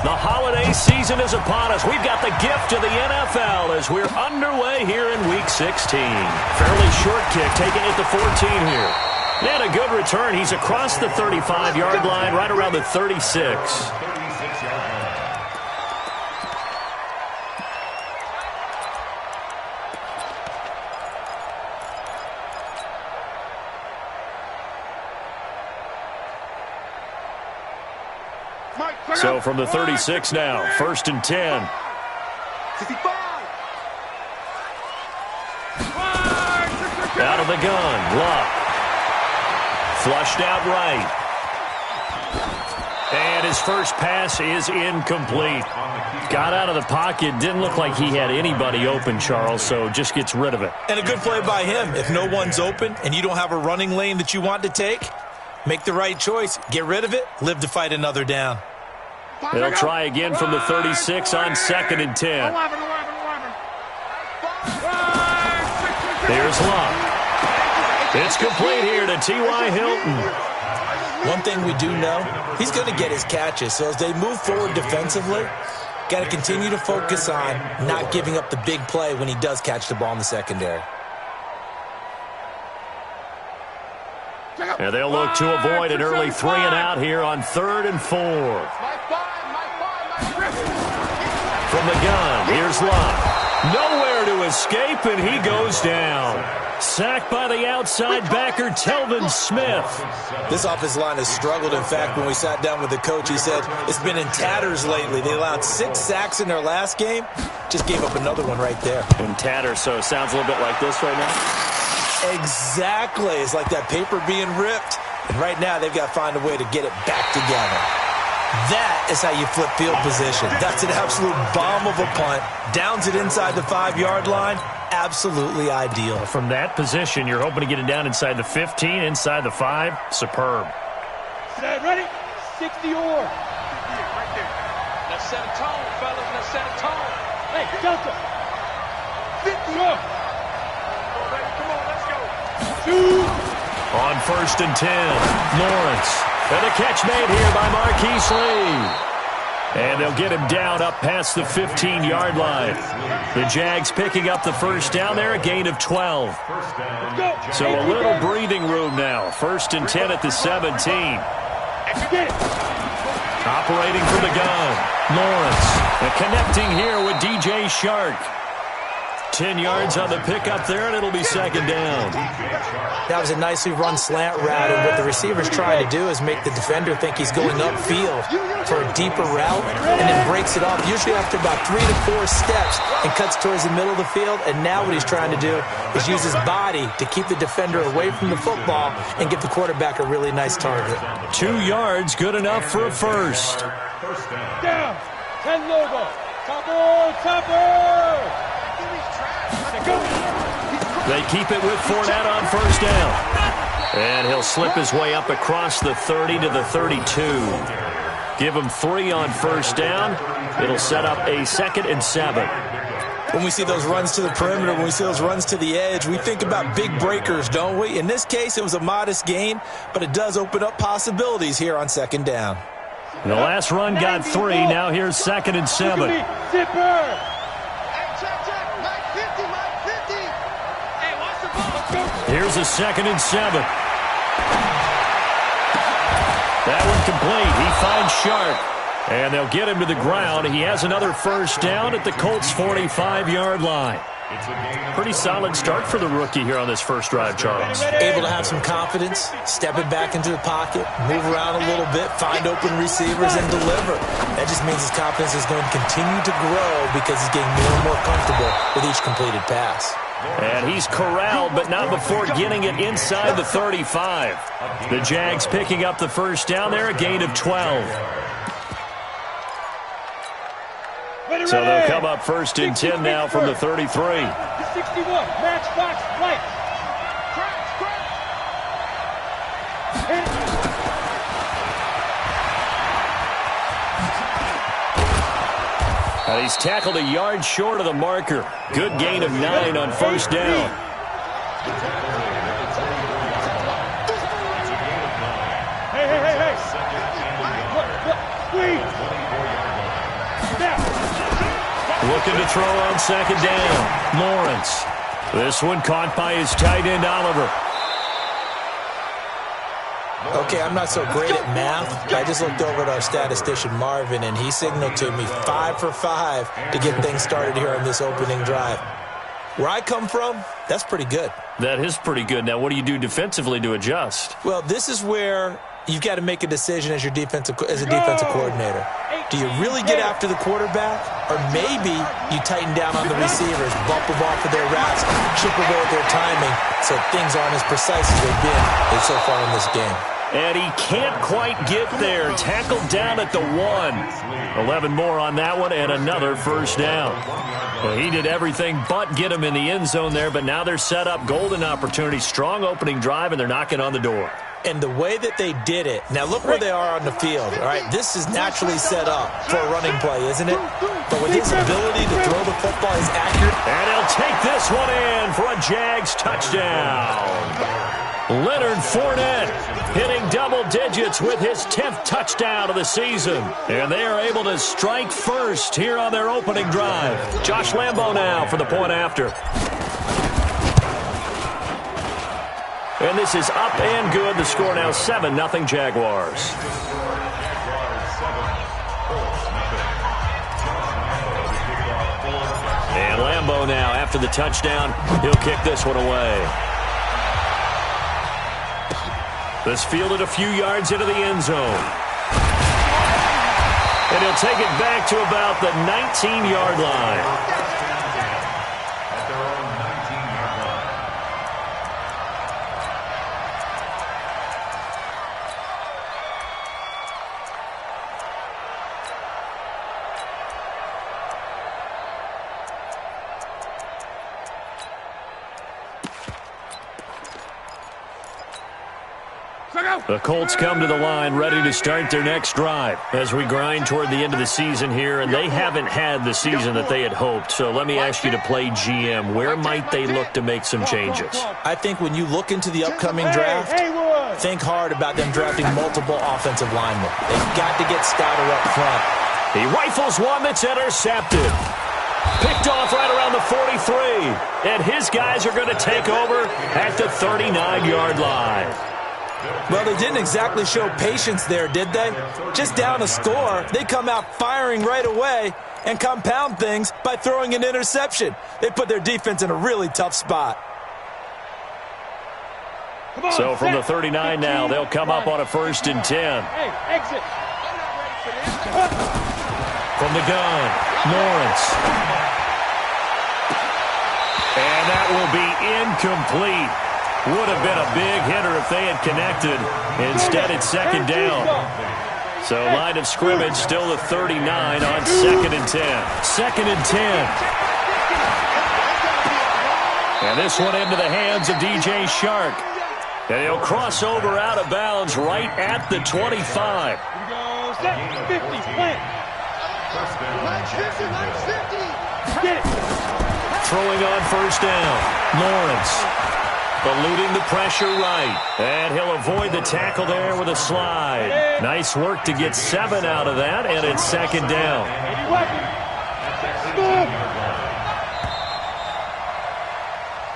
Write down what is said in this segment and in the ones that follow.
The holiday season is upon us. We've got the gift of the NFL as we're underway here in Week 16. Fairly short kick, taking it to 14 here. And a good return. He's across the 35-yard line, right around the 36. So from the 36 now, 1st and 10. Out of the gun, Luck. Flushed out right. And his first pass is incomplete. Got out of the pocket. Didn't look like he had anybody open, Charles, so just gets rid of it. And a good play by him. If no one's open and you don't have a running lane that you want to take, make the right choice. Get rid of it. Live to fight another down. They'll try again from the 36 on 2nd and 10. Here's Luck. It's complete here to T.Y. Hilton. One thing we do know, he's going to get his catches. So as they move forward defensively, got to continue to focus on not giving up the big play when he does catch the ball in the secondary. And they'll look to avoid an early 3 and out here on 3rd and 4. From the gun, here's Luck. Nowhere to escape, and he goes down. Sacked by the outside backer, Telvin Smith. This offensive line has struggled. In fact, when we sat down with the coach, he said it's been in tatters lately. They allowed 6 sacks in their last game. Just gave up another one right there. In tatters, so it sounds a little bit like this right now. Exactly. It's like that paper being ripped. And right now, they've got to find a way to get it back together. That is how you flip field position. That's an absolute bomb of a punt. Downs it inside the 5-yard line. Absolutely ideal. From that position, you're hoping to get it down inside the 15, inside the 5. Superb. Ready? 60 or. Right there. Now set a tone, fellas. Now set a tone. Hey, Delta. 50 or. Come on, let's go. Shoot. On 1st and 10, Lawrence. And a catch made here by Marquise Lee. And they'll get him down up past the 15-yard line. The Jags picking up the first down there, a gain of 12. So a little breathing room now. 1st and 10 at the 17. Operating from the gun, Lawrence. And connecting here with DJ Shark. 10 yards on the pickup there, and it'll be 2nd down. That was a nicely run slant route, and what the receiver's trying to do is make the defender think he's going upfield for a deeper route, and then breaks it off, usually after about 3 to 4 steps, and cuts towards the middle of the field. And now what he's trying to do is use his body to keep the defender away from the football and give the quarterback a really nice target. 2 yards, good enough for a first. Down. 10 logo. Topper. They keep it with Fournette on 1st down. And he'll slip his way up across the 30 to the 32. Give him 3 on 1st down. It'll set up a 2nd and 7. When we see those runs to the perimeter, when we see those runs to the edge, we think about big breakers, don't we? In this case, it was a modest gain, but it does open up possibilities here on 2nd down. The last run got 3. Now here's 2nd and 7. Zipper. Here's a 2nd and 7. That one complete. He finds Sharp. And they'll get him to the ground. He has another first down at the Colts' 45-yard line. Pretty solid start for the rookie here on this first drive, Charles. Able to have some confidence, step it back into the pocket, move around a little bit, find open receivers, and deliver. That just means his confidence is going to continue to grow because he's getting more and more comfortable with each completed pass. And he's corralled, but not before getting it inside the 35. The Jags picking up the first down there, a gain of 12. So they'll come up 1st and 10 now from the 33. 61, matchbox right. And he's tackled a yard short of the marker. Good gain of 9 on 1st down. Hey. Looking to throw on second down. Lawrence. This one caught by his tight end, Oliver. Okay, I'm not so great at math. I just looked over at our statistician, Marvin, and he signaled to me 5 for 5 to get things started here on this opening drive. Where I come from, that's pretty good. That is pretty good. Now, what do you do defensively to adjust? Well, this is where you've got to make a decision as a defensive coordinator. Do you really get after the quarterback? Or maybe you tighten down on the receivers, bump them off of their routes, chip away at their timing so things aren't as precise as they've been so far in this game. And he can't quite get there. Tackled down at the 1. 11 more on that one and another first down. Well, he did everything but get him in the end zone there, but now they're set up. Golden opportunity, strong opening drive, and they're knocking on the door. And the way that they did it, now look where they are on the field, all right? This is naturally set up for a running play, isn't it? But with his ability to throw the football, he's accurate. And he'll take this one in for a Jags touchdown. Leonard Fournette hitting double digits with his 10th touchdown of the season. And they are able to strike first here on their opening drive. Josh Lambo now for the point after. And this is up and good. The score now 7-0 Jaguars. And Lambo now after the touchdown. He'll kick this one away. This fielded a few yards into the end zone. And he'll take it back to about the 19-yard line. The Colts come to the line ready to start their next drive as we grind toward the end of the season here, and they haven't had the season that they had hoped. So let me ask you to play GM. Where might they look to make some changes? I think when you look into the upcoming draft, think hard about them drafting multiple offensive linemen. They've got to get stouter up front. He rifles one that's intercepted. Picked off right around the 43. And his guys are going to take over at the 39-yard line. Well, they didn't exactly show patience there, did they? Just down a score, they come out firing right away and compound things by throwing an interception. They put their defense in a really tough spot. So from the 39 now, they'll come up on a 1st and 10. Hey, exit. From the gun, Lawrence. And that will be incomplete. Would have been a big hitter if they had connected. Instead, it's 2nd down. So line of scrimmage still the 39 on 2nd and 10. 2nd and 10. And this one into the hands of DJ Shark. And he'll cross over out of bounds right at the 25. Here we go. Set 50. Plant. Get it. Throwing on 1st down. Lawrence. Eluding the pressure right. And he'll avoid the tackle there with a slide. Nice work to get 7 out of that, and it's 2nd down.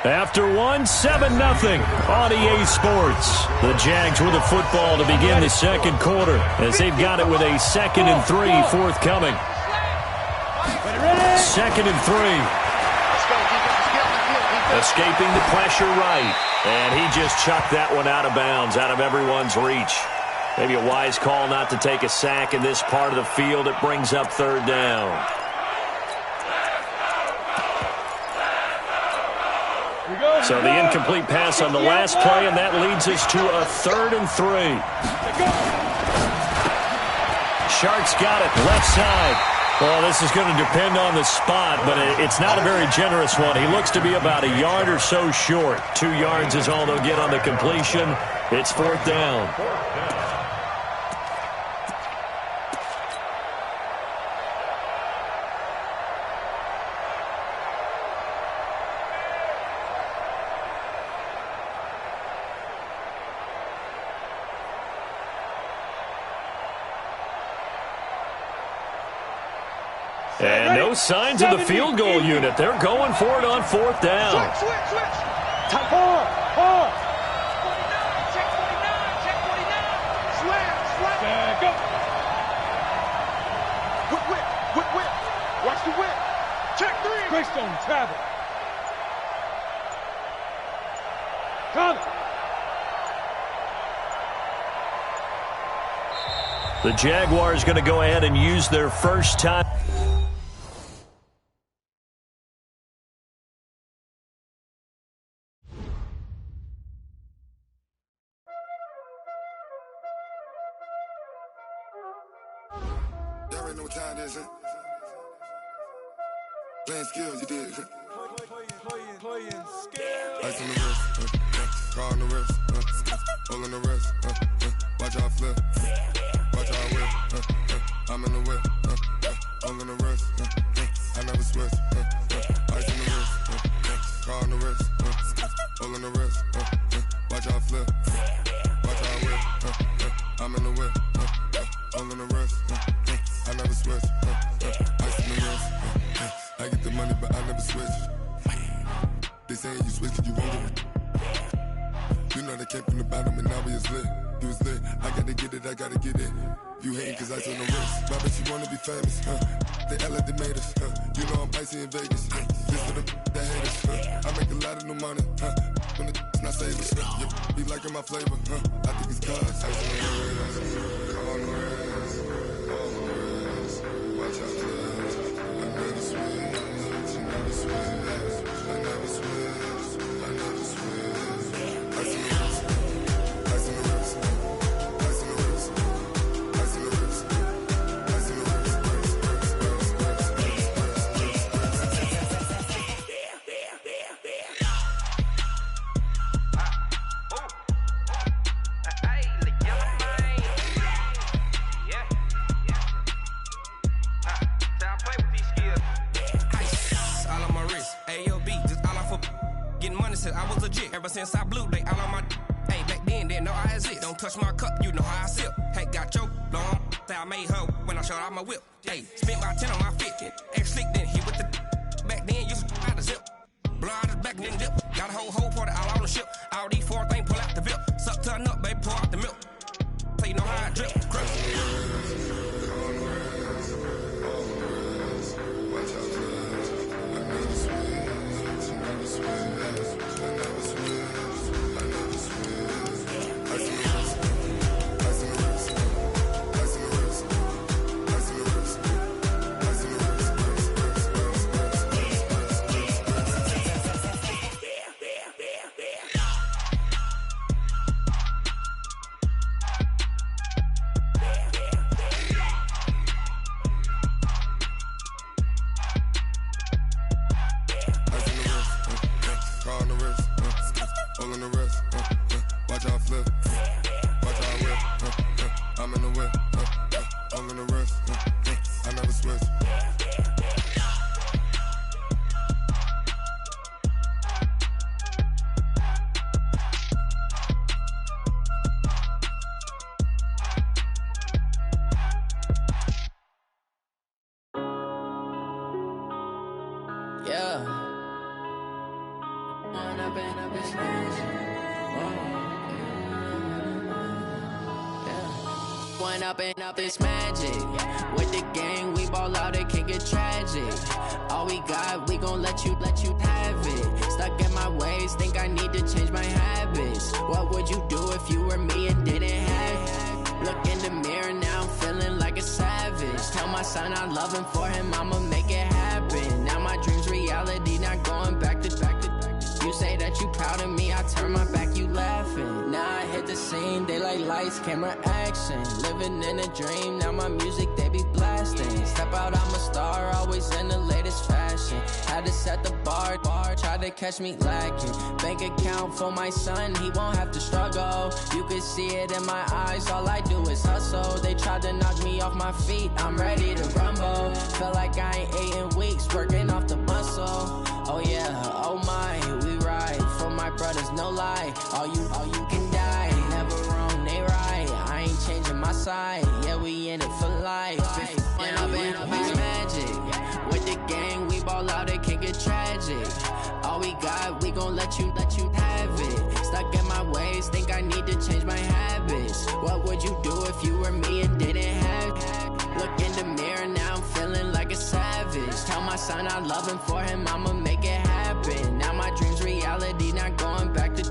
After 7-0 on EA Sports. The Jags with the football to begin the 2nd quarter as they've got it with a 2nd and 3 forthcoming. 2nd and 3. Escaping the pressure right. And he just chucked that one out of bounds, out of everyone's reach. Maybe a wise call not to take a sack in this part of the field. It brings up 3rd down. So the incomplete pass on the last play, and that leads us to a 3rd and 3. Shark's got it, left side. Well, this is going to depend on the spot, but it's not a very generous one. He looks to be about a yard or so short. 2 yards is all they'll get on the completion. It's 4th down. And no signs of the field goal unit. They're going for it on 4th down. Switch. Tight. Hard. Check 49. Swing. Go. Whip. Watch the whip. Check 3. Greystone travel. Come. The Jaguars going to go ahead and use their first time. Y'all already know what time it is, huh? Playing skills, you did. Playing skills. Ice on the wrist, car on the wrist, hole in the wrist, watch out flip, watch out whip, I'm in the whip, hole in the wrist, I never switch, ice on the wrist, car on the wrist, hole in the wrist, watch out flip, watch out whip, I'm in the whip, hole in the wrist, I never switch, ice on the wrist, I get the money but I never switch. They saying you switch cause you won't get it. You know they came from the bottom and now we is lit. You was lit, I gotta get it. You hating cause ice on the wrist. But I bet you wanna be famous, They act like they made us, You know I'm icy in Vegas, This for the that hate us, I make a lot of new money, When the not savers, You be liking my flavor, I think it's cause ice on the wrist, on the wrist, watch out, I never switch, I never switch. I never switch. Ice in the wrist. Ice in the wrist. Ice in the wrist. Ice in the wrist. Ice in the wrist. All on my wrist, AOB, just all off of getting money since I was legit. Ever since I blew, they all on my. Hey, back then, didn't know I exist. Don't touch my cup, you know how I sip. Hey, got choked, long. Say I made her when I showed out my whip. Hey, spent about 10 on my fit. Ex-slick, then hit with the. Back then, used to out the zip. Blow out his back, then dip. Got a whole party all on the ship. All these 4 things, pull out the VIP. Suck, turn up, baby, pour out the milk. So you know how I drip. Up this magic. With the gang, we ball out, it can get tragic. All we got, we gon' let you have it. Stuck in my ways, think I need to change my habits. What would you do if you were me and didn't have it? Look in the mirror now, I'm feeling like a savage. Tell my son I love him, for him I'ma make it happen. Now my dream's reality, not going back to. You say that you proud of me, I turn my back, you laughing. Now I hit the scene, they like lights, camera, action. Living in a dream, now my music, they be blasting. Step out, I'm a star, always in the latest fashion. Had to set the bar, try to catch me lacking. Bank account for my son, he won't have to struggle. You can see it in my eyes, all I do is hustle. They tried to knock me off my feet, I'm ready to rumble. Felt like I ain't ate in weeks, working off the muscle. Oh yeah, oh my, we ride for my brothers, no lie. All you can die, never wrong, they right. I ain't changing my side, yeah, we in it for life. When I've been up, it's magic. let you have it. Stuck in my ways, think I need to change my habits. What would you do if you were me and didn't have it? Look in the mirror, now I'm feeling like a savage. Tell my son I love him, for him I'ma make it happen. Now my dream's reality, not going back to.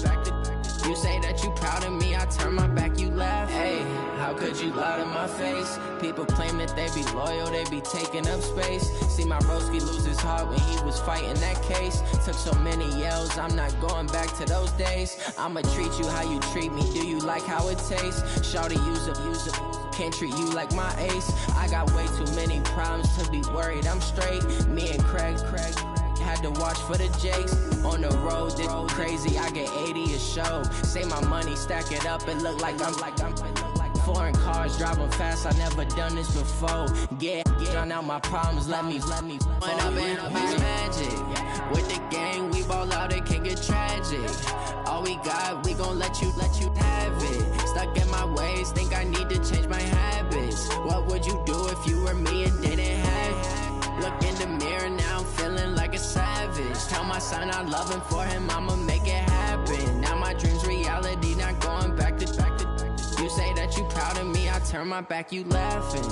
You say that you proud of me, I turn my back, you laugh. Hey, how could you lie to my face? People claim that they be loyal, they be taking up space. See my broski lose his heart when he was fighting that case. Took so many yells, I'm not going back to those days. I'ma treat you how you treat me, do you like how it tastes? Shawty, use up, can't treat you like my ace. I got way too many problems to be worried, I'm straight. Me and Craig had to watch for the Jakes. On the road, this crazy, I get 80 a show. Say my money, stack it up, it look like I'm foreign cars, driving fast, I never done this before. Get on out my problems, let me When up in magic. With the gang, we ball out, it can get tragic. All we got, we gon' let you have it. Stuck in my ways, think I need to change my habits. What would you do if you were me and didn't have it? Look in the mirror, now I'm feeling like a savage. Tell my son I love him, for him I'ma make it happen. Now my dream's reality, not going back to. You say that you proud of me, I turn my back, you laughing.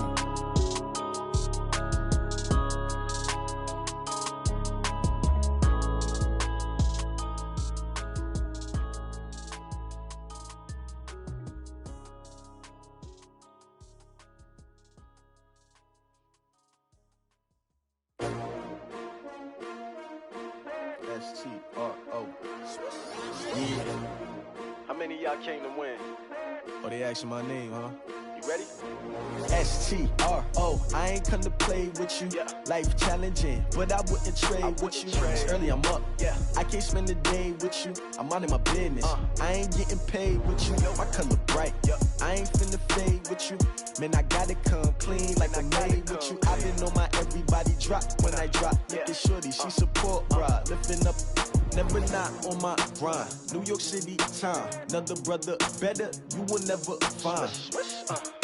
S-T-R-O. Yeah. How many of y'all came to win? Oh, they asking my name, huh? You ready? S-T-R-O. I ain't come to play with you. Life challenging, but I wouldn't trade with you. It's early, I'm up. I can't spend the day with you. I'm out of my business. I ain't getting paid with you. My color bright. I ain't finna fade with you. Man, I gotta come clean like I made with you. I've been on my everybody drop when I drop. Look at shorty, she support ride. Lifting up, never not on my grind. New York City time, another brother better, you will never find.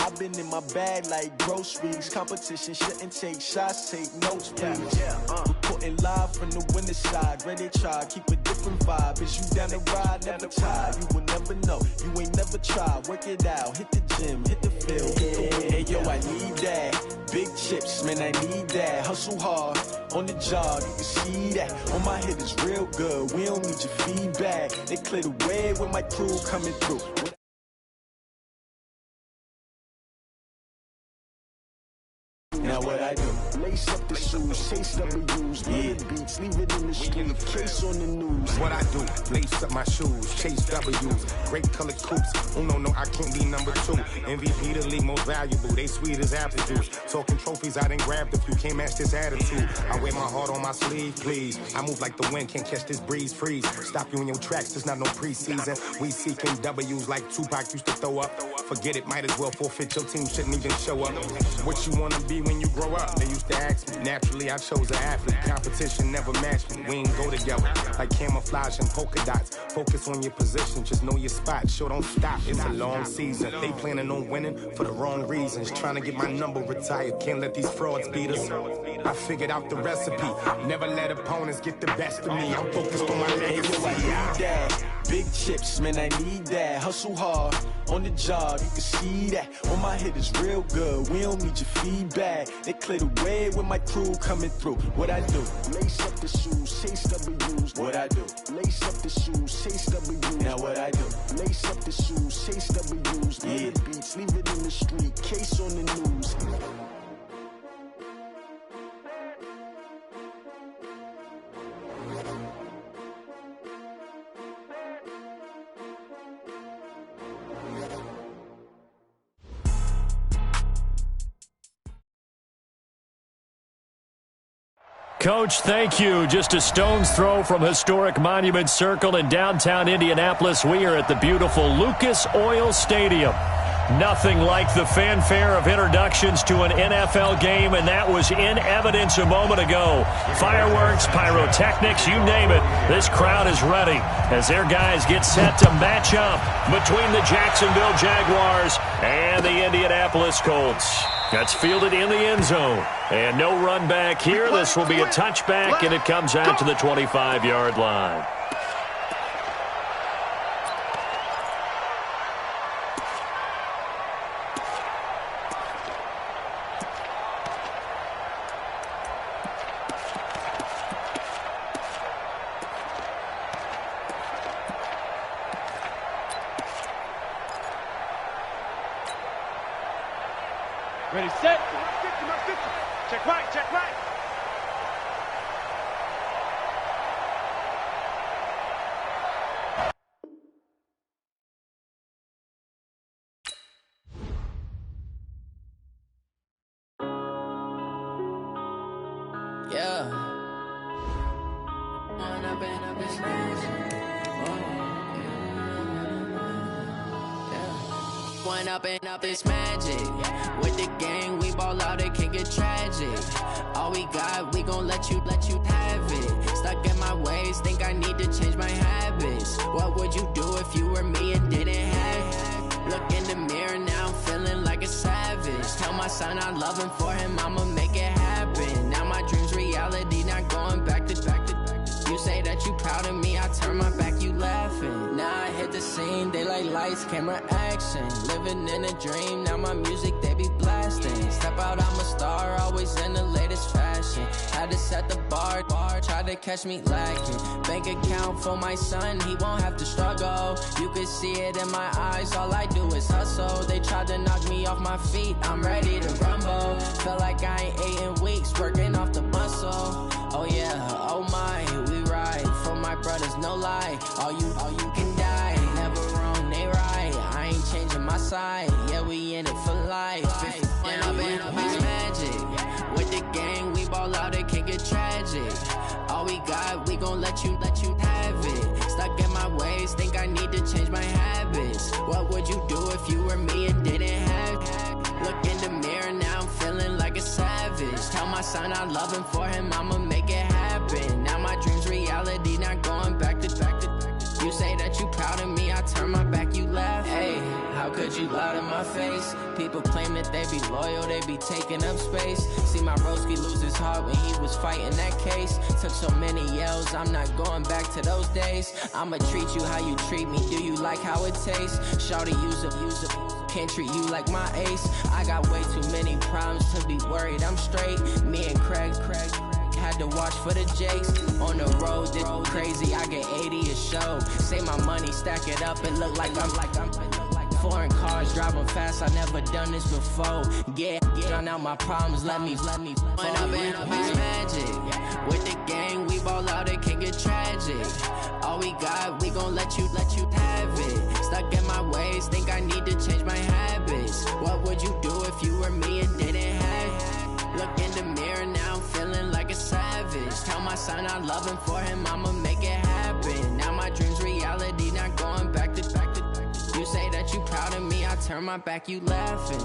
I've been in my bag like groceries. Competition shouldn't take shots, take notes, please. Reporting live from the winter side. Ready to try, keep a different vibe. Is you down the ride, never tired. You will never know, you ain't never tried. Work it out, hit the gym, hit the field, hit the win. Hey yo, I need that. Big chips, man, I need that. Hustle hard, on the job, you can see that. On my head is real good, we don't need your feedback. They clear the way with my crew coming through. Now what I do? Lace up the shoes, chase W's, beats, leave it in the street, case on the news. What I do? Lace up my shoes, chase W's, great colored coops. Oh no, I can't be number 2. MVP the league most valuable, they sweet as apple juice. Talking trophies, I done grabbed a few, can't match this attitude. I wear my heart on my sleeve, please. I move like the wind, can't catch this breeze, freeze. Stop you in your tracks, there's not no preseason. We seeking W's like Tupac used to throw up. Forget it, might as well forfeit, your team shouldn't even show up. What you wanna be when you grow up? They used to ask me. Naturally, I chose an athlete. Competition never matched me. We ain't go together. Like camouflage and polka dots. Focus on your position, just know your spot. Sure, don't stop. It's a long season. They planning on winning for the wrong reasons. Trying to get my number retired. Can't let these frauds beat us. I figured out the recipe. Never let opponents get the best of me. I'm focused on my legacy. I need that. Big chips, man, I need that. Hustle hard, on the job, you can see that. On my head is real good, we don't need your feedback. They clear the way with my crew coming through. What I do? Lace up the shoes, chase W's. What I do? Lace up the shoes, chase W's. Now what I do? Lace up the shoes, chase W's. Beats, leave it in the street, case on the news. Coach, thank you. Just a stone's throw from historic Monument Circle in downtown Indianapolis. We are at the beautiful Lucas Oil Stadium. Nothing like the fanfare of introductions to an NFL game, and that was in evidence a moment ago. Fireworks, pyrotechnics, you name it. This crowd is ready as their guys get set to match up between the Jacksonville Jaguars and the Indianapolis Colts. That's fielded in the end zone. And no run back here. This will be a touchback, and it comes out to the 25-yard line. Yeah. One up and up is magic. With the gang, we ball out, it can get tragic. All we got, we gon' let you have it. Stuck in my ways, think I need to change my habits. What would you do if you were me and didn't have it? Look in the mirror, now I'm feeling like a savage. Tell my son I love him, for him I'ma make it happen. Now my dream's reality, not going back to. You say that you proud of me, I turn my back, you laughing. Now I hit the scene, they like lights, camera, action. Living in a dream, now my music, they be blasting. Step out, I'm a star, always in the latest fashion. Had to set the bar, try to catch me lacking. Bank account for my son, he won't have to struggle. You can see it in my eyes, all I do is hustle. They tried to knock me off my feet, I'm ready to rumble. Feel like I ain't ate in weeks, working off the muscle. Oh yeah, oh my, we ride for my brothers, no lie. All you can die, never wrong, they right. I ain't changing my side, yeah, we in it for life. And I've been magic. With the gang, we ball out, it can get tragic. All we got, we gon' let you have it. Stuck in my ways, think I need to change my habits. What would you do if you were me and didn't have it? Look in the mirror, now I'm feeling like a savage. Tell my son I love him, for him I'ma make it happen. Now my dream's reality, not going back to. You say that you proud of me, I turn my back, you laugh. Hey, how could you lie to my face? People claim that they be loyal, they be taking up space. See my broski lose his heart when he was fighting that case. Took so many yells, I'm not going back to those days. I'ma treat you how you treat me, do you like how it tastes? Shawty, use up, can't treat you like my ace. I got way too many problems to be worried, I'm straight. Me and Craig had to watch for the Jakes. On the road, this crazy, I get 80 a show. Say my money, stack it up, it look like I'm foreign cars, driving fast, I never done this before. Get drown out my problems, let me When I've been up is magic. With the gang, we ball out, it can get tragic. All we got, we gon' let you have it. Stuck in my ways, think I need to change my habits. What would you do if you were me and didn't have it? Look in the mirror, now I'm feeling like a savage. Tell my son I love him, for him I'ma make it happen. Now my dream's reality, not going back to. You say that you proud of me, I turn my back, you laughing.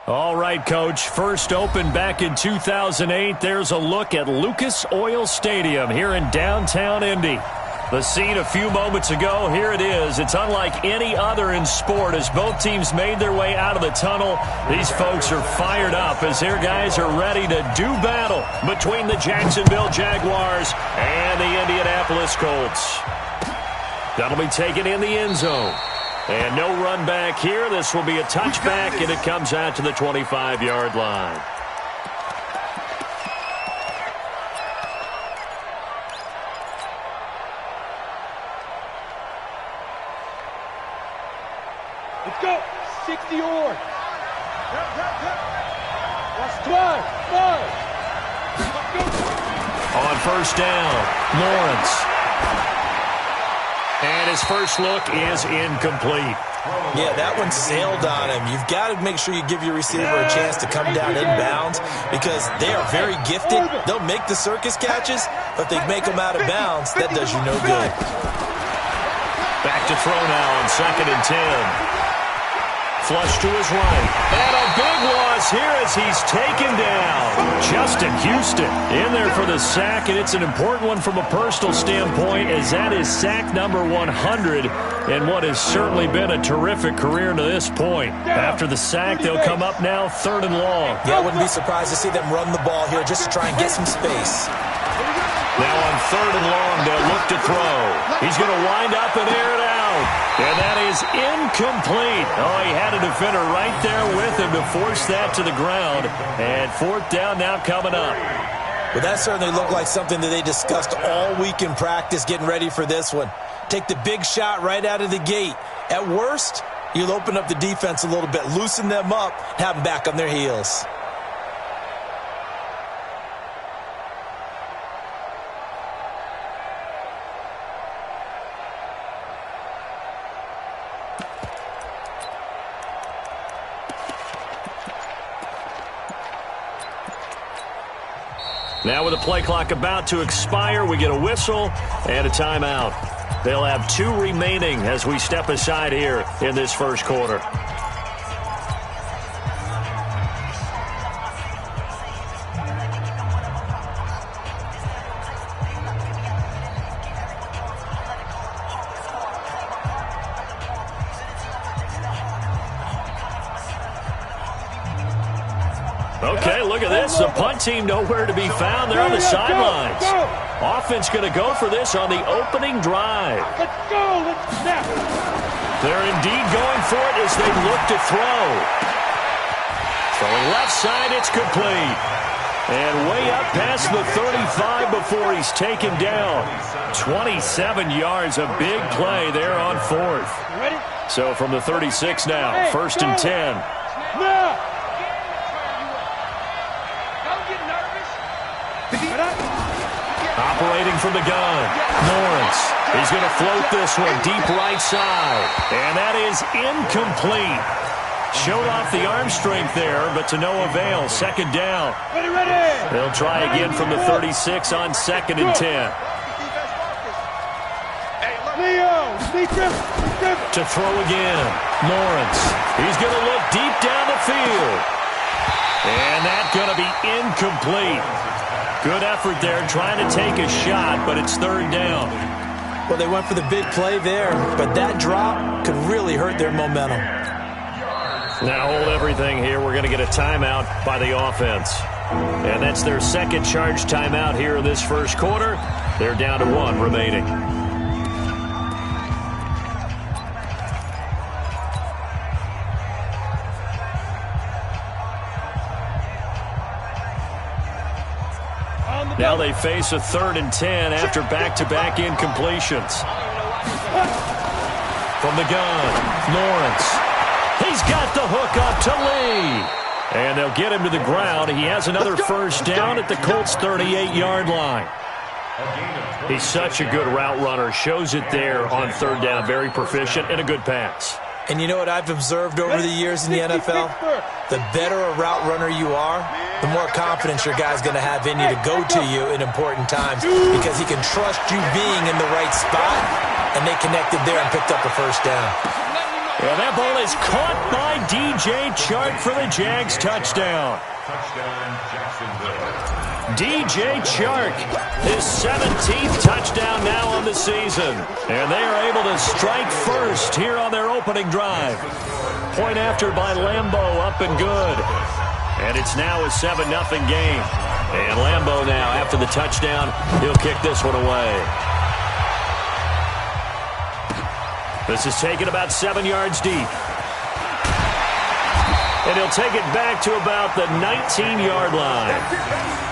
All right, Coach. First opened back in 2008. There's a look at Lucas Oil Stadium here in downtown Indy. The scene a few moments ago, here it is. It's unlike any other in sport as both teams made their way out of the tunnel. These folks are fired up as their guys are ready to do battle between the Jacksonville Jaguars and the Indianapolis Colts. That'll be taken in the end zone. And no run back here. This will be a touchback, and it comes out to the 25-yard line. Let's go. 60 yard. That's 12. On first down, Lawrence. And his first look is incomplete. Yeah, that one sailed on him. You've got to make sure you give your receiver a chance to come down inbounds because they are very gifted. They'll make the circus catches, but if they make them out of bounds, that does you no good. Back to throw now on 2nd and 10. Flush to his right. And a big loss here as he's taken down. Justin Houston in there for the sack, and it's an important one from a personal standpoint as that is sack number 100 in what has certainly been a terrific career to this point. After the sack, they'll come up now 3rd and long. Yeah, I wouldn't be surprised to see them run the ball here just to try and get some space. Now on 3rd and long, they'll look to throw. He's going to wind up and air it out. And that is incomplete. Oh, he had a defender right there with him to force that to the ground. And 4th down now coming up. Well, that certainly looked like something that they discussed all week in practice getting ready for this one. Take the big shot right out of the gate. At worst, you'll open up the defense a little bit, loosen them up, have them back on their heels. Now with the play clock about to expire, we get a whistle and a timeout. They'll have 2 remaining as we step aside here in this first quarter. Okay, look at this. The punt team nowhere to be found. They're on the sidelines. Offense going to go for this on the opening drive. Let's go. Let's snap. They're indeed going for it as they look to throw. Throwing left side, it's complete. And way up past the 35 before he's taken down. 27 yards, a big play there on 4th. Ready? So from the 36 now, 1st and 10. Now. Operating from the gun, Lawrence. He's going to float this one deep right side. And that is incomplete. Showed off the arm strength there, but to no avail. 2nd down. Ready. They'll try again from the 36 on 2nd and 10. To throw again, Lawrence. He's going to look deep down the field. And that's going to be incomplete. Good effort there, trying to take a shot, but it's 3rd down. Well, they went for the big play there, but that drop could really hurt their momentum. Now hold everything here. We're going to get a timeout by the offense. And that's their 2nd charge timeout here in this first quarter. They're down to 1 remaining. Now they face a 3rd and 10 after back-to-back incompletions. From the gun, Lawrence. He's got the hook up to Lee. And they'll get him to the ground. He has another 1st down at the Colts' 38-yard line. He's such a good route runner. Shows it there on 3rd down. Very proficient and a good pass. And you know what I've observed over the years in the NFL? The better a route runner you are, the more confidence your guy's going to have in you to go to you in important times because he can trust you being in the right spot, and they connected there and picked up a 1st down. And that ball is caught by DJ Chark for the Jags touchdown. DJ Chark, his 17th touchdown now on the season. And they are able to strike first here on their opening drive. Point after by Lambeau, up and good. And it's now a 7-0 game. And Lambeau now, after the touchdown, he'll kick this one away. This is taken about 7 yards deep. And he'll take it back to about the 19-yard line.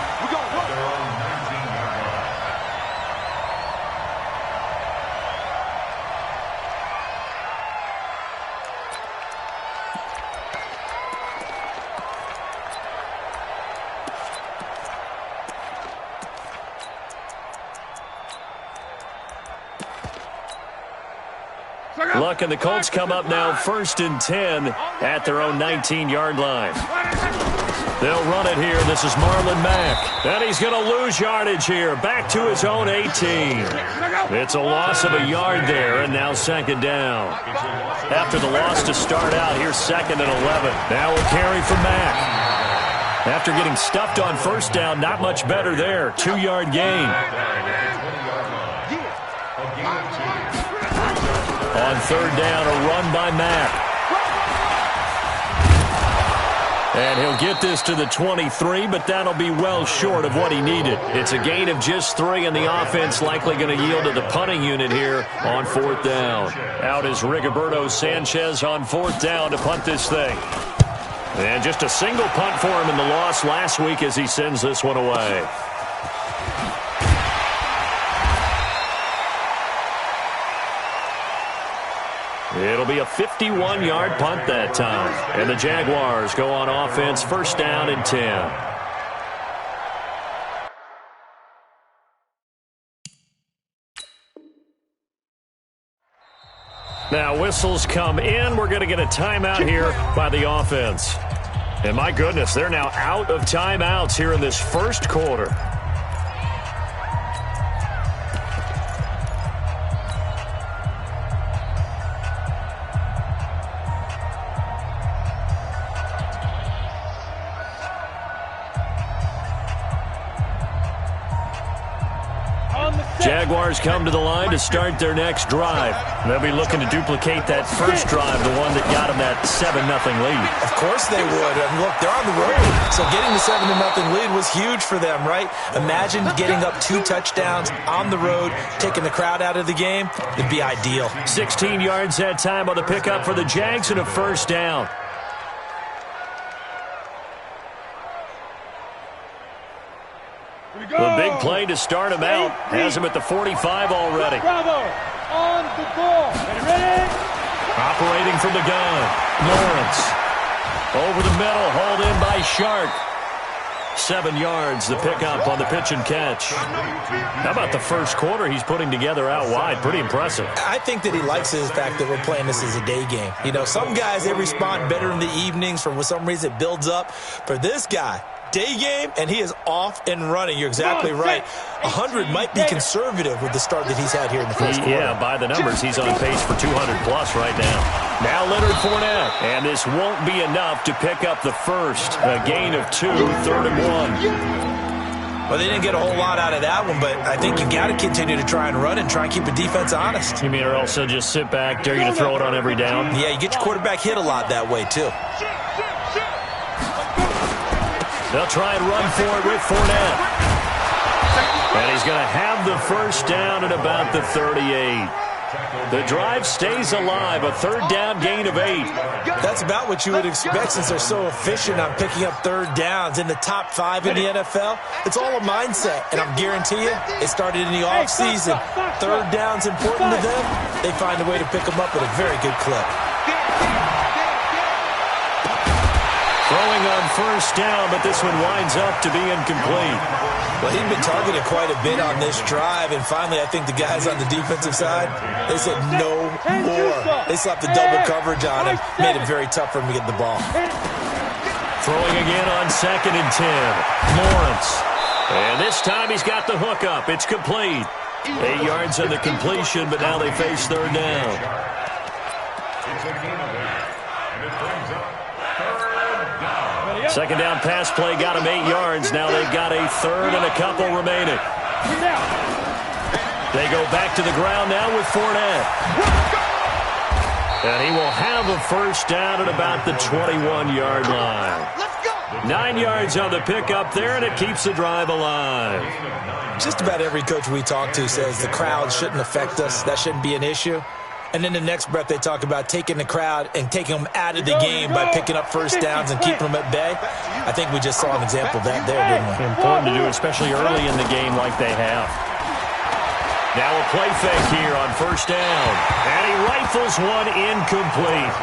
Luck and the Colts come up now 1st and 10 at their own 19-yard line. They'll run it here. This is Marlon Mack. And he's going to lose yardage here. Back to his own 18. It's a loss of a yard there, and now 2nd down. After the loss to start out, here's 2nd and 11. Now we'll carry for Mack. After getting stuffed on 1st down, not much better there. 2-yard gain. On 3rd down, a run by Mack. And he'll get this to the 23, but that'll be well short of what he needed. It's a gain of just 3, and the offense likely going to yield to the punting unit here on 4th down. Out is Rigoberto Sanchez on 4th down to punt this thing. And just a single punt for him in the loss last week as he sends this one away. It'll be a 51-yard punt that time. And the Jaguars go on offense, 1st down and 10. Now whistles come in. We're going to get a timeout here by the offense. And my goodness, they're now out of timeouts here in this first quarter. Jaguars come to the line to start their next drive. They'll be looking to duplicate that first drive, the one that got them that 7-0 lead. Of course they would. And look, they're on the road, so getting the 7-0 lead was huge for them, right? Imagine getting up 2 touchdowns on the road, taking the crowd out of the game. It'd be ideal. 16 yards that time on the pickup for the Jags and a first down. The big play to start him out has him at the 45 already. Bravo on the ball. Ready? Operating from the gun, Lawrence. Over the middle, hauled in by Shark. 7 yards, the pickup on the pitch and catch. How about the first quarter he's putting together out wide? Pretty impressive. I think that he likes the fact that we're playing this as a day game. You know, some guys, they respond better in the evenings. For some reason, it builds up. For this guy, day game, and he is off and running. You're exactly right. 100 might be conservative with the start that he's had here in the first quarter. Yeah, by the numbers, he's on pace for 200-plus right now. Now Leonard Fournette, and this won't be enough to pick up the first. A gain of 2, 3rd and 1. Well, they didn't get a whole lot out of that one, but I think you got to continue to try and run and try and keep the defense honest. You mean or else just sit back, dare you to throw it on every down? Yeah, you get your quarterback hit a lot that way, too. They'll try and run for it with Fournette. And he's going to have the first down at about the 38. The drive stays alive, a 3rd down gain of 8. That's about what you would expect since they're so efficient on picking up 3rd downs. In the top 5 in the NFL, it's all a mindset. And I'm guarantee you, it started in the offseason. 3rd down's important to them. They find a way to pick them up at a very good clip. Throwing on first down, but this one winds up to be incomplete. Well, he'd been targeted quite a bit on this drive, and finally I think the guys on the defensive side, they said no more. They slapped the double coverage on him, made it very tough for him to get the ball. Throwing again on 2nd and 10. Lawrence. And this time he's got the hook up. It's complete. 8 yards on the completion, but now they face 3rd down. Second down pass play got him 8 yards. Now they've got a 3rd and a couple remaining. They go back to the ground now with Fournette. And he will have a first down at about the 21-yard line. 9 yards on the pickup there, and it keeps the drive alive. Just about every coach we talk to says the crowd shouldn't affect us. That shouldn't be an issue. And then the next breath they talk about taking the crowd and taking them out of the game by picking up first downs and keeping them at bay. I think we just saw an example of that there, didn't we? Important to do, especially early in the game like they have. Now a play fake here on first down. And he rifles one incomplete.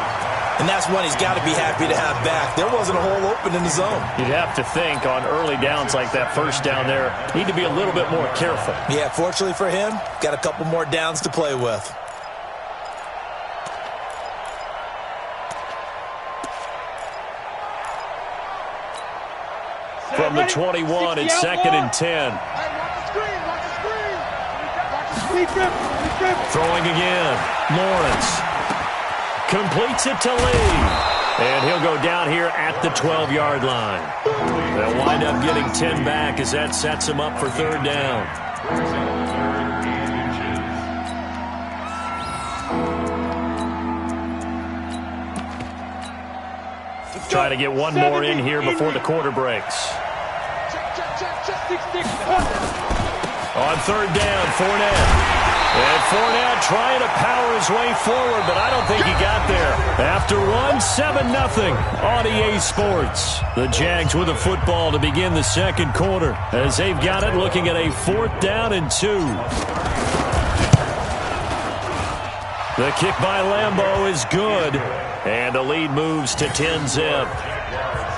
And that's one he's got to be happy to have back. There wasn't a hole open in the zone. You'd have to think on early downs like that first down there, need to be a little bit more careful. Yeah, fortunately for him, got a couple more downs to play with. From the 21, it's 2nd and 10. Throwing again. Lawrence completes it to Lee. And he'll go down here at the 12-yard line. They'll wind up getting 10 back as that sets him up for 3rd down. Try to get one more in here before the quarter breaks. On 3rd down, Fournette. And Fournette trying to power his way forward, but I don't think he got there. After one, 7-0 on EA Sports. The Jags with the football to begin the second quarter as they've got it looking at a 4th down and 2. The kick by Lambeau is good, and the lead moves to 10-zip.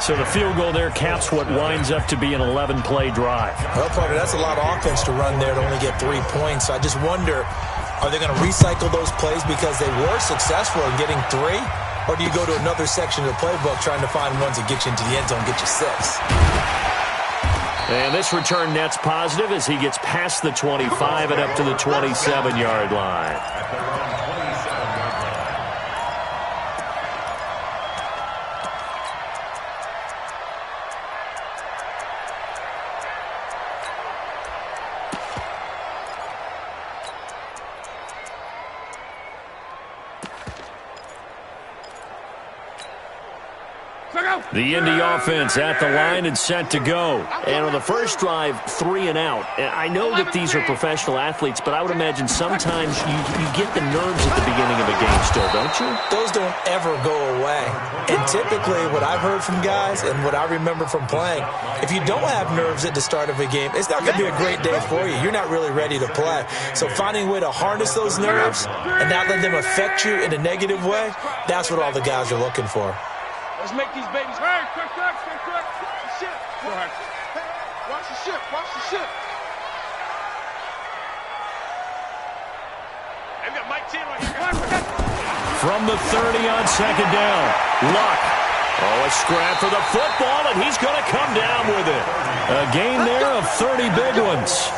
So the field goal there caps what winds up to be an 11-play drive. Well, partner, that's a lot of offense to run there to only get 3 points. I just wonder, Are they going to recycle those plays because they were successful in getting 3? Or do you go to another section of the playbook trying to find ones that get you into the end zone, get you 6? And this return net's positive as he gets past the 25 and up to the 27-yard line. The Indy offense at the line and set to go. And on the first drive, 3 and out. And I know that these are professional athletes, but I would imagine sometimes you get the nerves at the beginning of a game still, don't you? Those don't ever go away. And typically what I've heard from guys and what I remember from playing, if you don't have nerves at the start of a game, it's not going to be a great day for you. You're not really ready to play. So finding a way to harness those nerves and not let them affect you in a negative way, that's what all the guys are looking for. Let's make these babies. Hey, quick. Watch the ship. Go ahead. Watch the ship. Hey, we got Mike 10 right here. From the 30 on second down. Luck. Oh, a scrap for the football, and he's going to come down with it. A gain there of 30 big ones.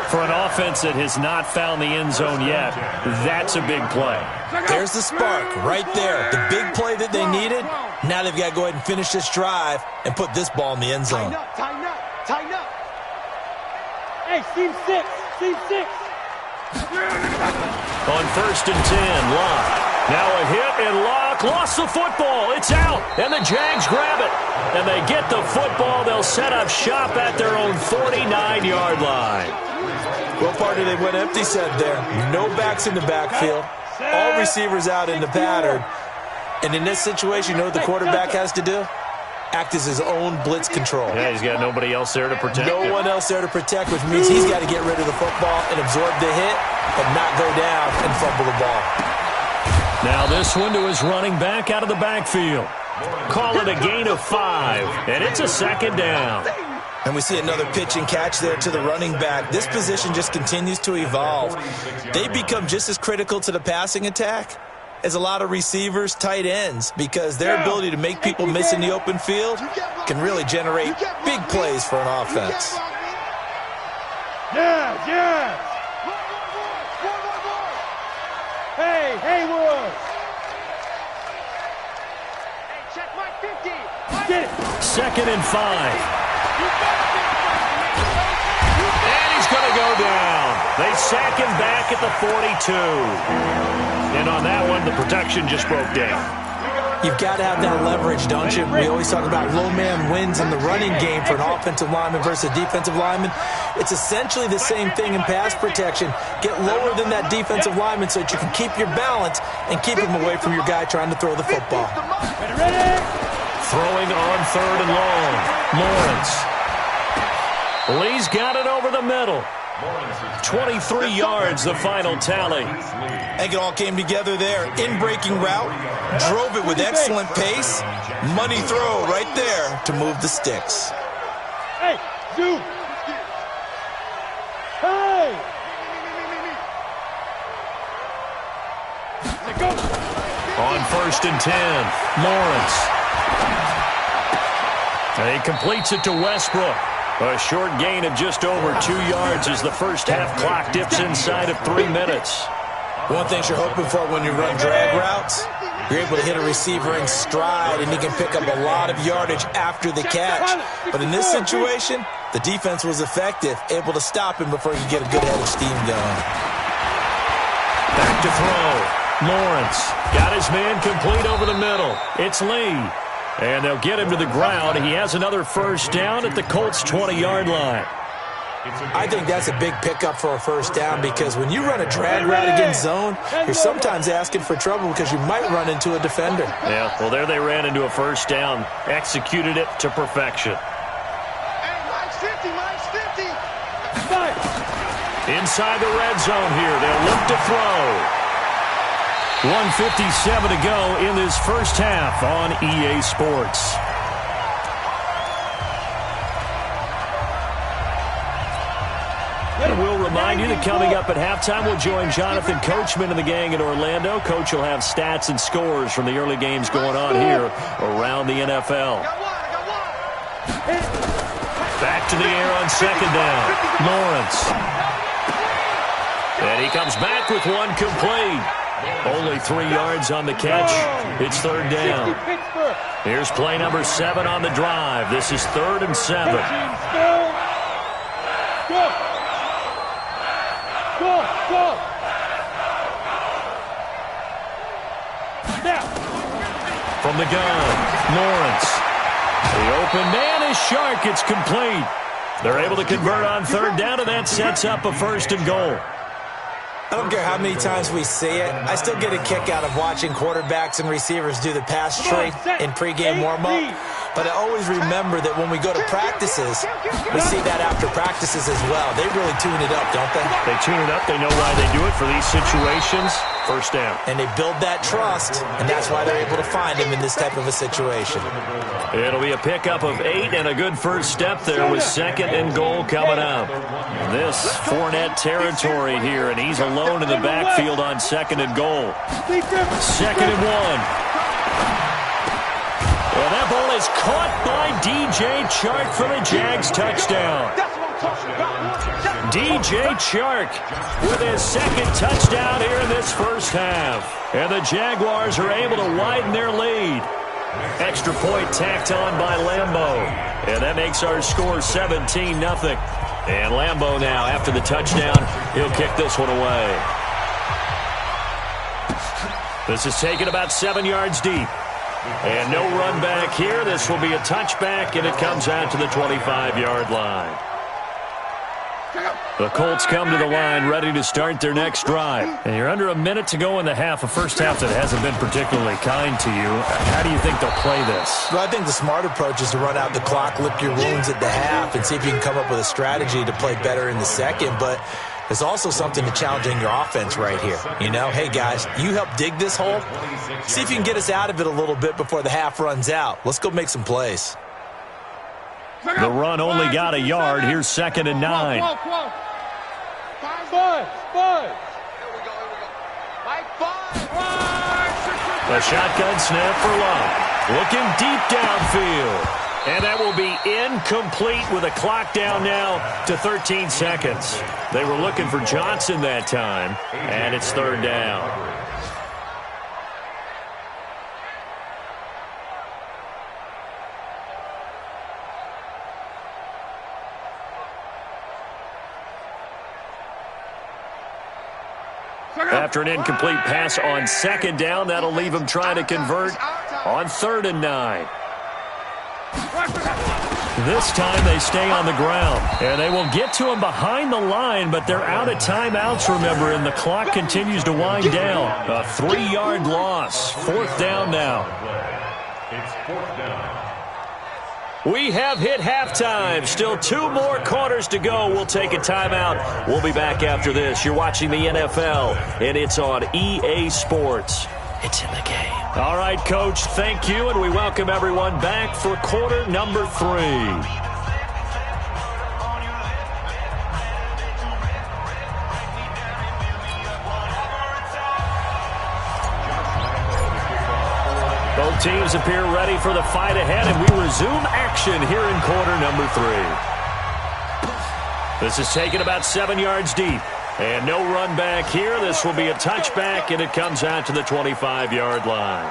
For an offense that has not found the end zone yet, that's a big play. There's the spark right there. The big play that they needed. Now they've got to go ahead and finish this drive and put this ball in the end zone. Tighten up. Hey, Team 6. On first and 10, Locke. Now a hit, and Locke lost the football. It's out, and the Jags grab it. And they get the football. They'll set up shop at their own 49-yard line. What part did they went empty set there? No backs in the backfield. All receivers out in the pattern. And in this situation, you know what the quarterback has to do? Act as his own blitz control. Yeah, he's got nobody else there to protect him. No one else there to protect, which means he's got to get rid of the football and absorb the hit and not go down and fumble the ball. Now this one to his running back out of the backfield. Call it a gain of 5, and it's a second down. And we see another pitch and catch there to the running back. This position just continues to evolve. They become just as critical to the passing attack as a lot of receivers, tight ends, because their ability to make people miss in the open field can really generate big plays for an offense. Yeah. Hey, Haywood. Hey, check my 50. Get it. Second and 5. And he's going to go down. They sack him back at the 42. And on that one, the protection just broke down. You've got to have that leverage, don't you? We always talk about low man wins in the running game for an offensive lineman versus a defensive lineman. It's essentially the same thing in pass protection. Get lower than that defensive lineman so that you can keep your balance and keep him away from your guy trying to throw the football. Ready? Throwing on third and long. Lawrence. Lee's got it over the middle. 23 yards, the final tally. I think it all came together there. In-breaking route, drove it with excellent pace. Money throw right there to move the sticks. Hey, Zoom. Hey! Go. On first and 10, Lawrence. And he completes it to Westbrook. A short gain of just over 2 yards as the first half clock dips inside of 3 minutes. One thing you're hoping for when you run drag routes, you're able to hit a receiver in stride, and he can pick up a lot of yardage after the catch. But in this situation, the defense was effective, able to stop him before he could get a good head of steam going. Back to throw. Lawrence got his man complete over the middle. It's Lee. And they'll get him to the ground. He has another first down at the Colts' 20-yard line. I think that's a big pickup for a first down because when you run a drag route against zone, you're sometimes asking for trouble because you might run into a defender. Yeah, well, there they ran into a first down, executed it to perfection. Hey, Mike's 50. Inside the red zone here, they'll look to throw. 1:57 to go in this first half on EA Sports. And we'll remind you that coming up at halftime, we'll join Jonathan Coachman and the gang in Orlando. Coach will have stats and scores from the early games going on here around the NFL. Back to the air on second down. Lawrence. And he comes back with one complete. Only 3 yards on the catch. It's third down. Here's play number 7 on the drive. This is 3rd and 7. Go. Go. Go. Now. From the gun, Lawrence. The open man is Shark. It's complete. They're able to convert on third down, and that sets up a 1st and goal. I don't care how many times we see it. I still get a kick out of watching quarterbacks and receivers do the pass tree in pregame warm-up. But I always remember that when we go to practices, we see that after practices as well. They really tune it up, don't they? They tune it up. They know why they do it for these situations. 1st down. And they build that trust, and that's why they're able to find him in this type of a situation. It'll be a pickup of 8 and a good first step there with 2nd and goal coming up. This Fournette territory here, and he's alone in the backfield on 2nd and goal. 2nd and 1. Well, that ball is caught by DJ Chark for the Jags touchdown. DJ Chark with his 2nd touchdown here in this first half. And the Jaguars are able to widen their lead. Extra point tacked on by Lambeau. And that makes our score 17-0. And Lambeau now, after the touchdown, he'll kick this one away. This is taken about 7 yards deep. And no run back here. This will be a touchback, and it comes out to the 25-yard line. The Colts come to the line ready to start their next drive. And you're under a minute to go in the half, a first half that hasn't been particularly kind to you. How do you think they'll play this? Well, I think the smart approach is to run out the clock, lick your wounds at the half, and see if you can come up with a strategy to play better in the second. But there's also something to challenging your offense right here. You know, hey, guys, you help dig this hole. See if you can get us out of it a little bit before the half runs out. Let's go make some plays. The run only got a yard. Here's 2nd and 9. The shotgun snap for Love. Looking deep downfield. And that will be incomplete with a clock down now to 13 seconds. They were looking for Johnson that time, and it's 3rd down. After an incomplete pass on 2nd down, that'll leave him trying to convert on 3rd and 9. This time they stay on the ground, and they will get to him behind the line, but they're out of timeouts, remember, and the clock continues to wind down. A 3-yard loss. 4th down now. It's 4th down. We have hit halftime. Still 2 more quarters to go. We'll take a timeout. We'll be back after this. You're watching the NFL, and it's on EA Sports. It's in the game. All right, Coach, thank you, and we welcome everyone back for quarter number 3. Both teams appear ready for the fight ahead, and we resume action here in quarter number 3. This is taken about 7 yards deep. And no run back here. This will be a touchback, and it comes out to the 25-yard line.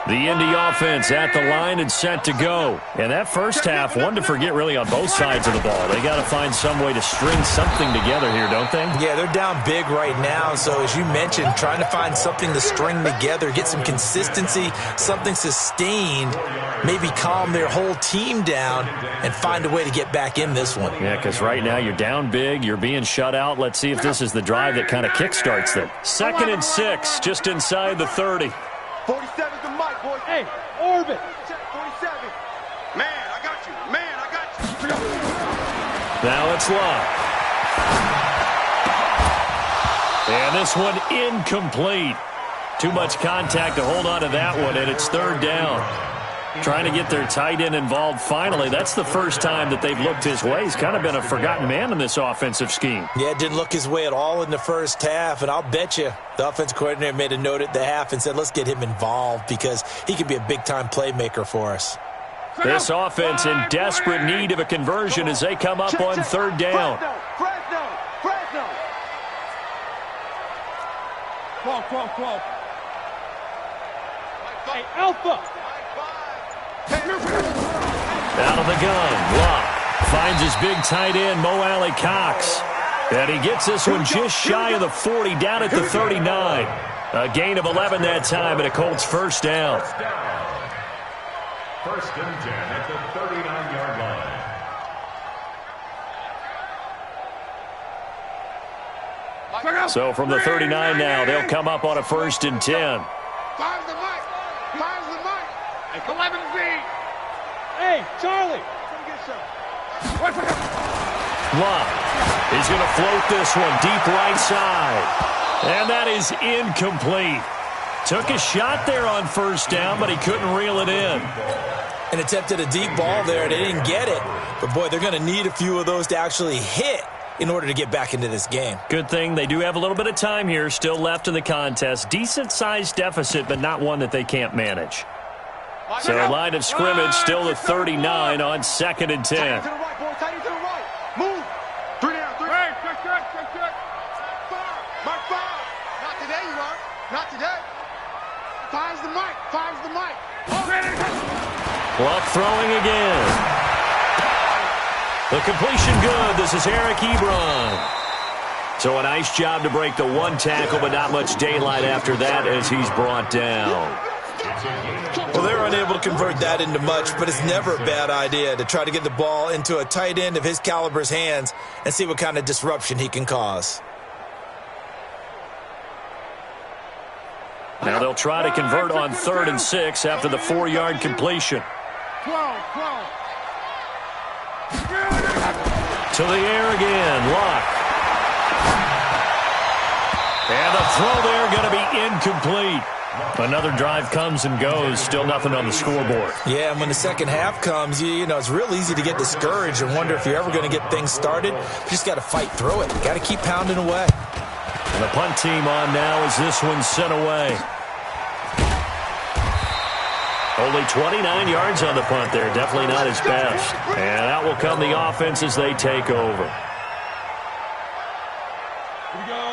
The Indy offense at the line and set to go. And that first half, one to forget really on both sides of the ball. They got to find some way to string something together here, don't they? Yeah, they're down big right now. So as you mentioned, trying to find something to string together, get some consistency, something sustained, maybe calm their whole team down and find a way to get back in this one. Yeah, because right now you're down big, you're being shut out. Let's see if this is the drive that kind of kickstarts them. 2nd and 6, just inside the 30. 47 to Mike, boy. Hey, orbit. Check 47. Man, I got you. Man, I got you. Now it's Love. And this one incomplete. Too much contact to hold on to that one, and it's 3rd down. Trying to get their tight end involved finally. That's the first time that they've looked his way. He's kind of been a forgotten man in this offensive scheme. Yeah, it didn't look his way at all in the first half, and I'll bet you the offensive coordinator made a note at the half and said, let's get him involved because he could be a big-time playmaker for us. This offense in desperate need of a conversion as they come up on third down. Fresno. 12. Hey, Alpha. Out of the gun, Locke finds his big tight end, Mo Alley Cox. And he gets this one just shy of the 40, down at the 39. A gain of 11 that time, and a Colts first down. First and 10 at the 39-yard line. So from the 39 now, they'll come up on a first and 10. Fires the mic. Hey, 11Z. Hey, Charlie. Locke is going to float this one deep right side. And that is incomplete. Took a shot there on first down, but he couldn't reel it in. And attempted a deep ball there. They didn't get it. But, boy, they're going to need a few of those to actually hit in order to get back into this game. Good thing they do have a little bit of time here still left in the contest. Decent-sized deficit, but not one that they can't manage. So line of scrimmage still at 39 on second and 10. Tight to the right, boy. Tight to the right. Move. 3 down. Hey, check. Mark 5. Not today, you are. Not today. Fires the mic. Locke throwing again. The completion good. This is Eric Ebron. So a nice job to break the one tackle, but not much daylight after that as he's brought down. Well, they're unable to convert that into much, but it's never a bad idea to try to get the ball into a tight end of his caliber's hands and see what kind of disruption he can cause. Now they'll try to convert on 3rd and 6 after the 4-yard completion. 12. To the air again, Locke. And the throw there going to be incomplete. Another drive comes and goes, still nothing on the scoreboard. Yeah, and when the second half comes, you know, it's real easy to get discouraged and wonder if you're ever going to get things started. You just got to fight through it. Got to keep pounding away. And the punt team on now as this one's sent away. Only 29 yards on the punt there. Definitely not his best. And out will come the offense as they take over.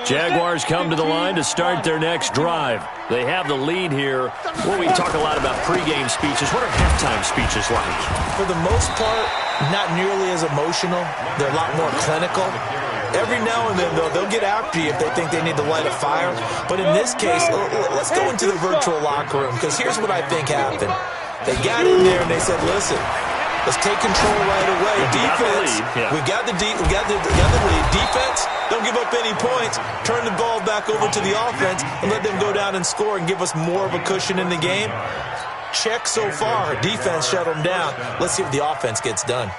Jaguars come to the line to start their next drive. They have the lead here. Well, we talk a lot about pregame speeches. What are halftime speeches like? For the most part, not nearly as emotional. They're a lot more clinical. Every now and then, though, they'll get after you if they think they need to light a fire. But in this case, let's go into the virtual locker room, because here's what I think happened. They got in there and they said, listen, let's take control right away. Defense, we got the lead. Defense, don't give up any points. Turn the ball back over to the offense and let them go down and score and give us more of a cushion in the game. Check so far. Defense shut them down. Let's see if the offense gets done.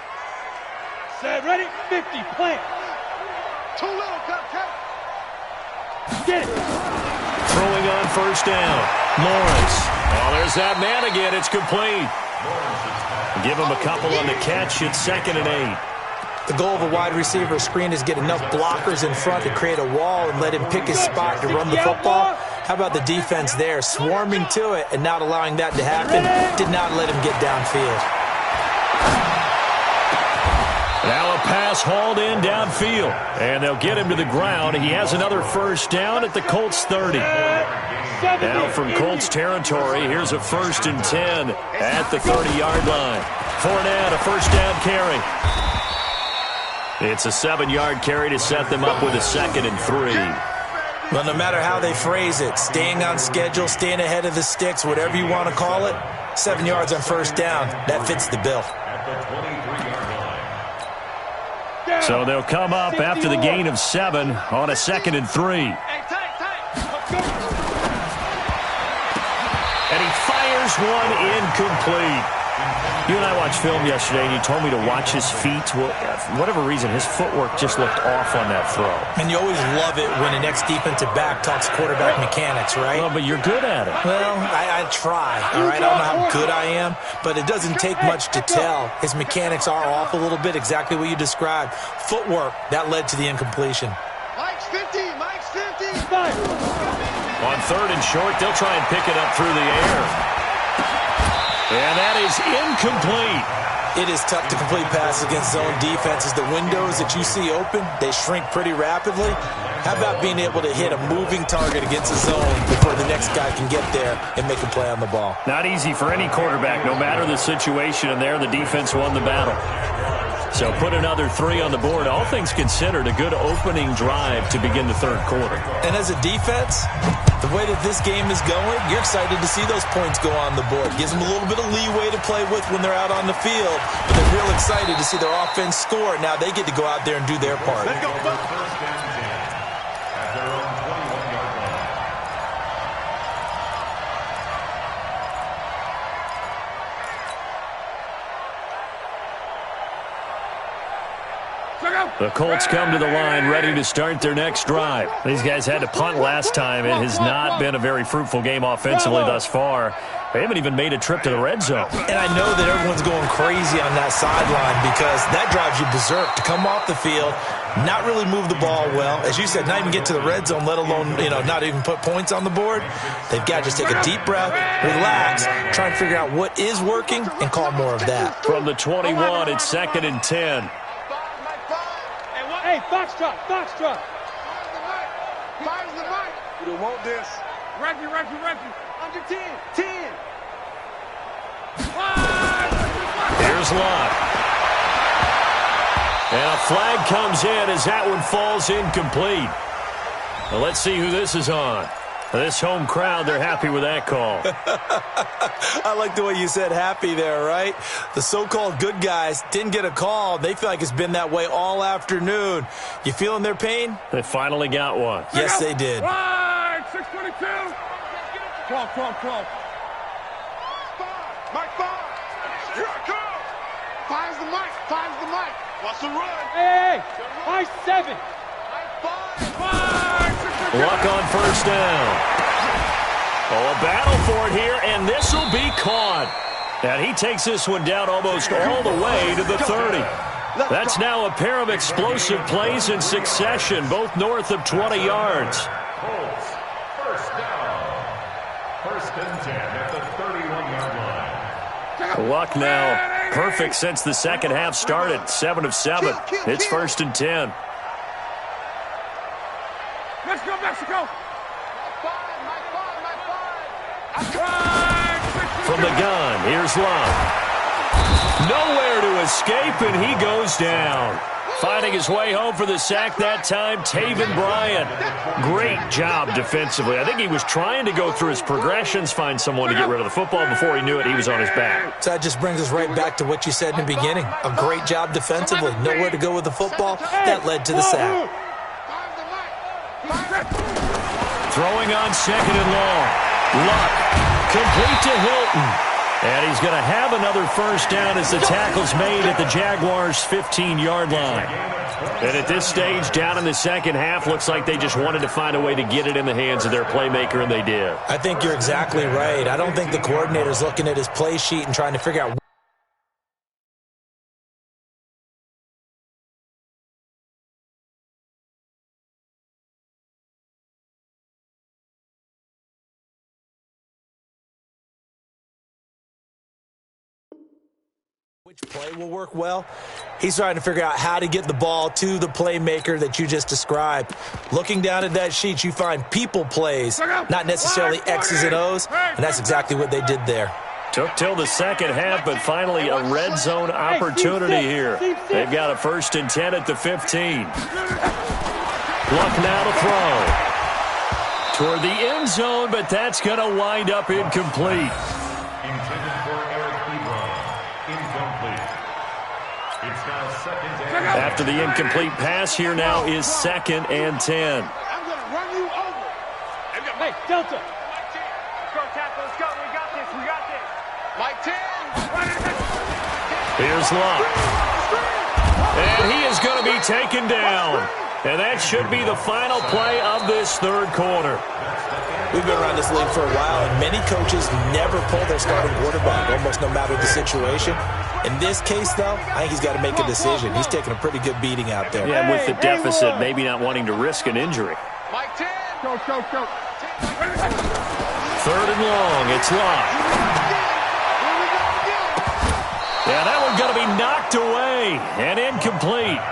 Set, ready, 50, plant. Too little, cut. Get it. Throwing on first down. Lawrence. Oh, there's that man again. It's complete. Give him a couple on the catch. It's 2nd and 8. The goal of a wide receiver screen is get enough blockers in front to create a wall and let him pick his spot to run the football. How about the defense there, swarming to it and not allowing that to happen? Did not let him get downfield. Now a pass hauled in downfield, and they'll get him to the ground. He has another first down at the Colts 30. Now from Colts territory, here's a 1st and 10 at the 30-yard line. Fournette, a first down carry. It's a 7-yard carry to set them up with a 2nd and 3. Well, no matter how they phrase it, staying on schedule, staying ahead of the sticks, whatever you want to call it, 7 yards on first down, that fits the bill. So they'll come up after the gain of 7 on a 2nd and 3. And he fires one incomplete. You and I watched film yesterday, and you told me to watch his feet. Well, for whatever reason, his footwork just looked off on that throw. And you always love it when an ex-defensive back talks quarterback mechanics, right? Well, but you're good at it. Well, I try, all right? I don't know how good I am, but it doesn't take much to tell. His mechanics are off a little bit, exactly what you described. Footwork, that led to the incompletion. Mike's 50, Mike's 50. On 3rd and short, they'll try and pick it up through the air. And that is incomplete. It is tough to complete passes against zone defenses. The windows that you see open, they shrink pretty rapidly. How about being able to hit a moving target against a zone before the next guy can get there and make a play on the ball? Not easy for any quarterback, no matter the situation. And there, the defense won the battle. So put another 3 on the board. All things considered, a good opening drive to begin the 3rd quarter. And as a defense, the way that this game is going, you're excited to see those points go on the board. Gives them a little bit of leeway to play with when they're out on the field. But they're real excited to see their offense score. Now they get to go out there and do their part. First down 10 at their own 21-yard line. The Colts come to the line ready to start their next drive. These guys had to punt last time. It has not been a very fruitful game offensively thus far. They haven't even made a trip to the red zone. And I know that everyone's going crazy on that sideline because that drives you berserk to come off the field, not really move the ball well. As you said, not even get to the red zone, let alone, not even put points on the board. They've got to just take a deep breath, relax, try and figure out what is working and call more of that. From the 21, it's 2nd and 10. Hey, Foxtrot, Foxtrot. Fires the mic. You don't want this. Reggie. Under 10, 10. Here's Locke. And a flag comes in as that one falls incomplete. Well, let's see who this is on. This home crowd, they're happy with that call. I like the way you said happy there, right? The so-called good guys didn't get a call. They feel like it's been that way all afternoon. You feeling their pain? They finally got one. Yes, they did. Right, 622. Come. Mike 5. Here I come. Fires the mic. Watch the run. Hey, Mike 7. Luck on first down. Oh, a battle for it here, and this will be caught. And he takes this one down almost all the way to the 30. That's now a pair of explosive plays in succession, both north of 20 yards. Colts, first down. 1st and 10 at the 31-yard line. Luck now perfect since the second half started. 7 of 7. It's 1st and 10. Mexico. From the gun, here's Love. Nowhere to escape, and he goes down. Finding his way home for the sack that time, Taven Bryan. Great job defensively. I think he was trying to go through his progressions, find someone to get rid of the football. Before he knew it, he was on his back. So that just brings us right back to what you said in the beginning. A great job defensively. Nowhere to go with the football. That led to the sack. Throwing on 2nd and long. Luck. Complete to Hilton. And he's going to have another first down as the tackle's made at the Jaguars' 15-yard line. And at this stage, down in the second half, looks like they just wanted to find a way to get it in the hands of their playmaker, and they did. I think you're exactly right. I don't think the coordinator's looking at his play sheet and trying to figure out which play will work well. He's trying to figure out how to get the ball to the playmaker that you just described. Looking down at that sheet, you find people plays, not necessarily X's and O's, and that's exactly what they did there. Took till the second half, but finally a red zone opportunity here. They've got a 1st and 10 at the 15. Luck now to throw. Toward the end zone, but that's going to wind up incomplete. Intended for Eric Ebron. Incomplete. It's now 2nd and 10. After the incomplete pass, here now is 2nd and 10. I'm going to run you over. Hey, Delta. Go, tackle, let's go. We got this. Mike 10. Here's Luck. And he is going to be taken down. And that should be the final play of this third quarter. We've been around this league for a while, and many coaches never pull their starting quarterback, almost no matter the situation. In this case, though, I think he's got to make a decision. He's taking a pretty good beating out there. Yeah, with the deficit, maybe not wanting to risk an injury. Mike 10. Go. Third and long. It's Luck. Yeah, that one's going to be knocked away and incomplete.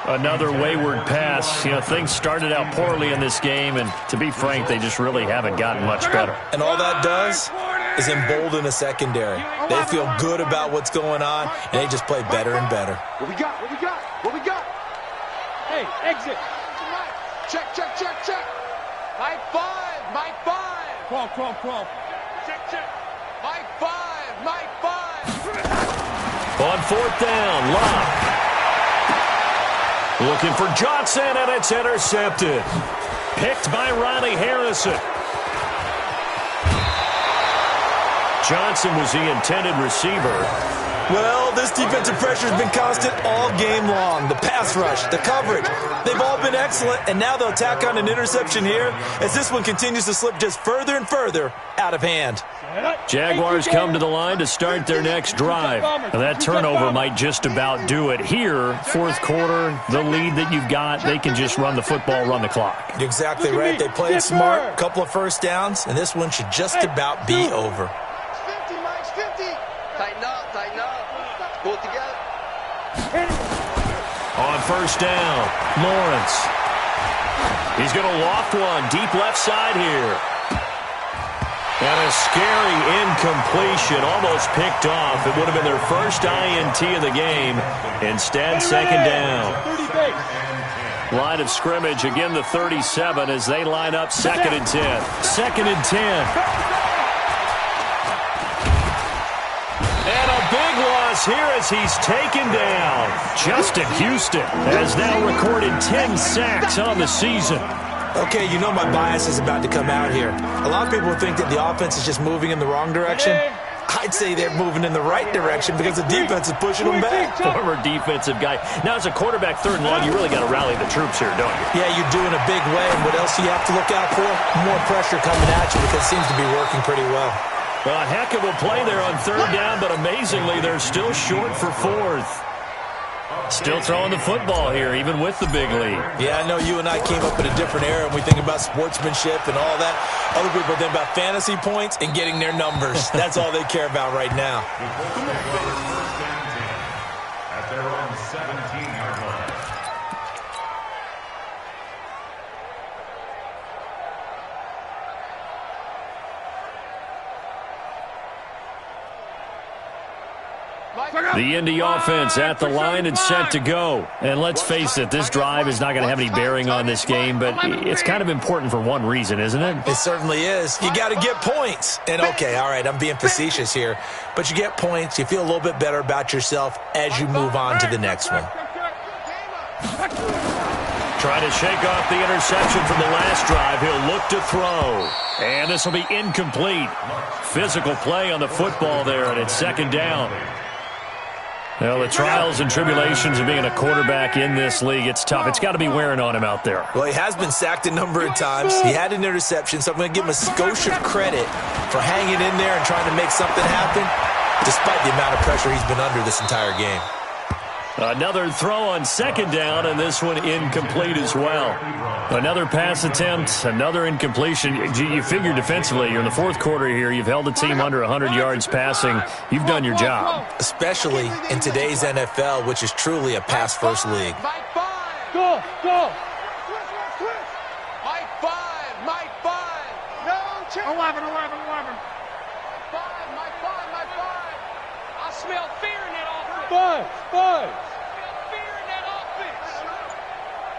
Another wayward pass. You know, things started out poorly in this game, and to be frank, they just really haven't gotten much better. And all that does is embolden a secondary. They feel good about what's going on, and they just play better and better. What we got? Hey, exit. Check. Mike 5. Crawl. Check. Mike 5. On fourth down, Luck. Looking for Johnson, and it's intercepted. Picked by Riley Harrison. Johnson was the intended receiver. Well, this defensive pressure has been constant all game long. The pass rush, the coverage, they've all been excellent, and now they'll tack on an interception here as this one continues to slip just further and further out of hand. Jaguars come to the line to start their next drive. And that turnover might just about do it. Here, fourth quarter, the lead that you've got, they can just run the football, run the clock. You're exactly right. They played smart, couple of first downs, and this one should just about be over. 50. Tighten up. Pull it together. On first down, Lawrence. He's going to loft one deep left side here. And a scary incompletion, almost picked off. It would have been their first INT of the game. Instead, second down. Line of scrimmage, again the 37 as they line up second and 10. Second and 10. And a big loss here as he's taken down. Justin Houston has now recorded 10 sacks on the season. Okay, you know my bias is about to come out here. A lot of people think that the offense is just moving in the wrong direction. I'd say they're moving in the right direction because the defense is pushing them back. Former defensive guy. Now, as a quarterback, third and long, you really got to rally the troops here, don't you? Yeah, you do in a big way. And what else do you have to look out for? More pressure coming at you because it seems to be working pretty well. A heck of a play there on third down, but amazingly, they're still short for fourth. Still throwing the football here, even with the big lead. Yeah, I know you and I came up in a different era, and we think about sportsmanship and all that. Other people think about fantasy points and getting their numbers. That's all they care about right now. At their own 17-yard line. The Indy offense at the line and set to go. And let's face it, this drive is not going to have any bearing on this game, but it's kind of important for one reason, isn't it? It certainly is. You got to get points. And okay, all right, I'm being facetious here, but you get points. You feel a little bit better about yourself as you move on to the next one. Trying to shake off the interception from the last drive. He'll look to throw. And this will be incomplete. Physical play on the football there, and it's second down. Well, the trials and tribulations of being a quarterback in this league, it's tough. It's got to be wearing on him out there. Well, he has been sacked a number of times. He had an interception, so I'm going to give him a skosh of credit for hanging in there and trying to make something happen, despite the amount of pressure he's been under this entire game. Another throw on second down, and this one incomplete as well. Another pass attempt, another incompletion. You figure defensively, you're in the fourth quarter here. You've held the team under 100 yards passing. You've done your job. Especially in today's NFL, which is truly a pass-first league. Go. Mike 5. No, check. 11. 5. I smell fear in that offense. 5.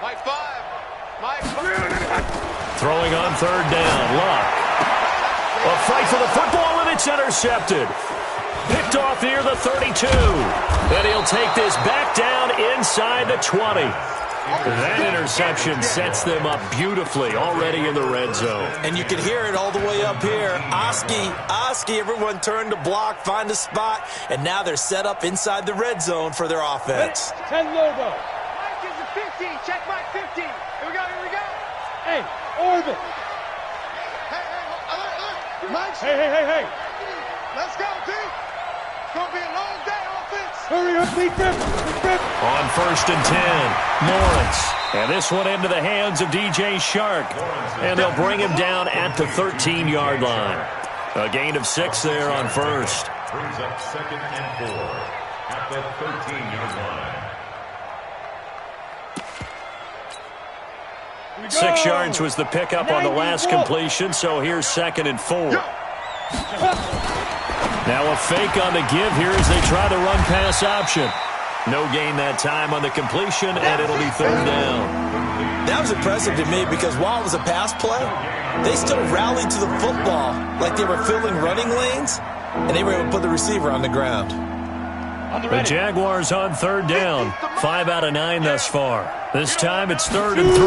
Mike 5. Throwing on third down, Luck. A fight for the football, and it's intercepted. Picked off near the 32. And he'll take this back down inside the 20. That interception sets them up beautifully already in the red zone. And you can hear it all the way up here. Oski, everyone turned to block, find a spot, and now they're set up inside the red zone for their offense. 10 logo. Mike is a 15. Check Mike 15. Here we go. Hey, Orvin. Hey, Mike. Hey. Let's go, T. It's going to be a long day, offense. Hurry up, defense. On 1st and 10, Lawrence. And this one into the hands of DJ Shark. And they'll bring him down at the 13-yard line. A gain of 6 there on 1st. Brings up 2nd and 4 at the 13-yard line. 6 yards was the pickup on the last completion, so here's 2nd and 4. Now a fake on the give here as they try the run-pass option. No gain that time on the completion, and it'll be 3rd down. That was impressive to me because while it was a pass play, they still rallied to the football like they were filling running lanes, and they were able to put the receiver on the ground. The Jaguars on 3rd down. 5 out of 9 thus far. This time it's 3rd and 3.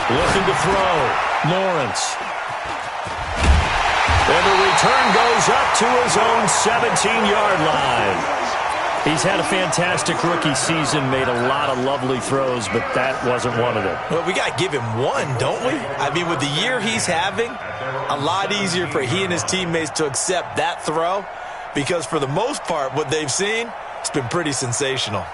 Looking to throw. Lawrence. And the return goes up to his own 17-yard line. He's had a fantastic rookie season, made a lot of lovely throws, but that wasn't one of them. Well, we got to give him one, don't we? I mean, with the year he's having, a lot easier for he and his teammates to accept that throw because for the most part, what they've seen, it's been pretty sensational.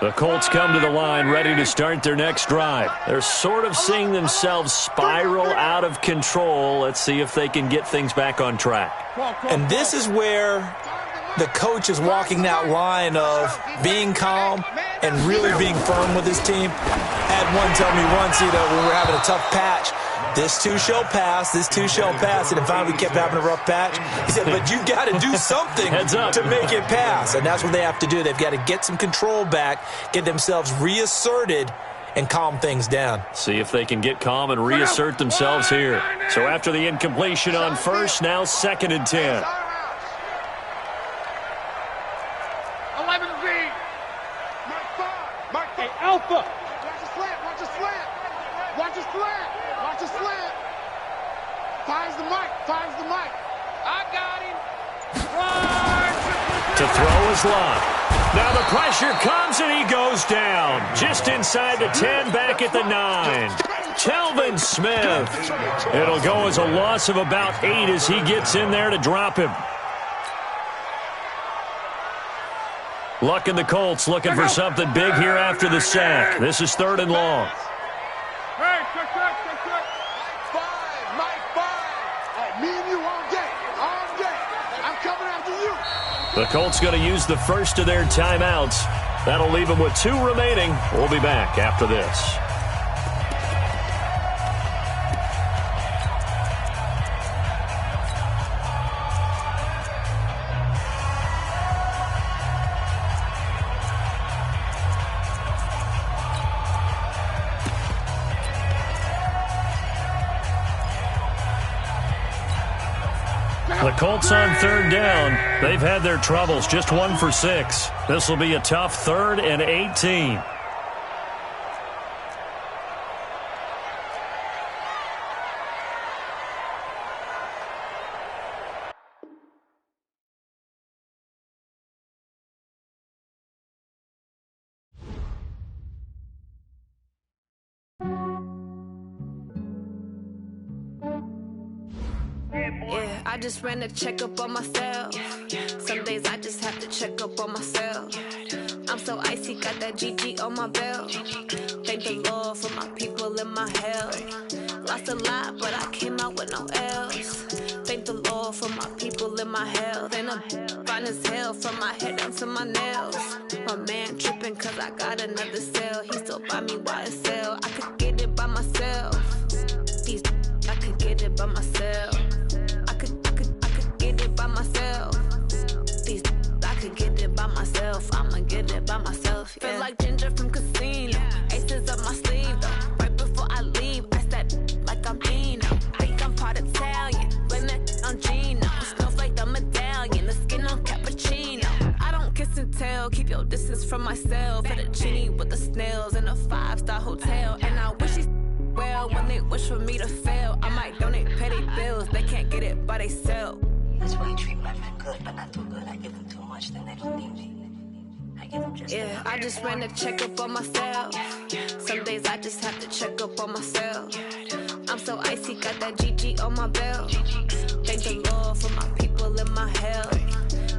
The Colts come to the line ready to start their next drive. They're sort of seeing themselves spiral out of control. Let's see if they can get things back on track. And this is where the coach is walking that line of being calm and really being firm with his team. I had one tell me once, when we were having a tough patch, this too shall pass, this too shall pass. And finally we kept having a rough patch. He said, but you got to do something to make it pass. And that's what they have to do. They've got to get some control back, get themselves reasserted, and calm things down. See if they can get calm and reassert themselves here. So after the incompletion on 1st, now 2nd and 10. 11 Z. Mark 5. Hey, Alpha. Watch a slant. Watch a slant. Watch a slant. Watch a slant. Fires the mic. I got him. To throw is Locke. Now the pressure comes and he goes down. Just inside the 10, back at the 9. Telvin Smith. It'll go as a loss of about 8 as he gets in there to drop him. Luck and the Colts looking for something big here after the sack. This is 3rd and long. Hey, check. Mike 5. Me and you all day. I'm coming after you. The Colts going to use the first of their timeouts. That'll leave them with 2 remaining. We'll be back after this. The Colts on 3rd down. They've had their troubles, just 1 for 6. This will be a tough 3rd and 18. Yeah, I just ran a checkup on myself. Some days I just have to check up on myself. I'm so icy, got that GG on my belt. Thank the Lord for my people and my health. Lost a lot, but I came out with no else. Thank the Lord for my people and my health. And I'm fine as hell from my head down to my nails. My man tripping cause I got another cell. He still buy me YSL. I could get it by myself. I could get it by myself. I could get it by myself. I could get it by myself. I'ma get it by myself. Yeah. Feel like Ginger from Casino. Aces up my sleeve though. Right before I leave, I step like I'm Dino. Think I'm part Italian. Blame that on Gino. Smells like the medallion. The skin on cappuccino. hotel. Keep your distance from myself. For the genie with the snails in a 5-star hotel. And I wish he's well when they wish for me to fail. I might donate petty bills. They can't get it by themselves. That's why you treat my friend good, but not too good. I give them too much, then they don't need me. I give them just enough. I just ran a checkup on myself. Some days I just have to check up on myself. I'm so icy, got that GG on my belt. Thank the Lord for my people in my health.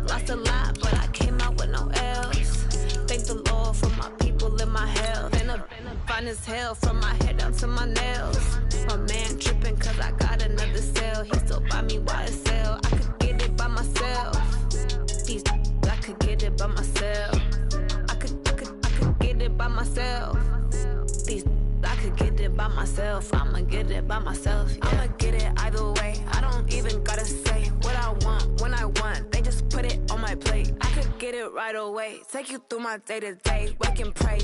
Lost a lot, but I came out with no L's. Thank the Lord for my people in my health. And I'm fine as hell from my head down to my nails. My man tripping cause I got another cell. He still buy me YSL. I could get it by myself. These I could get it by myself. I could get it by myself. These I could get it by myself. I'ma get it by myself. Yeah. I'ma get it either way. I don't even gotta say what I want when I want. They just put it on my plate. I could get it right away. Take you through my day to day. Wake and pray.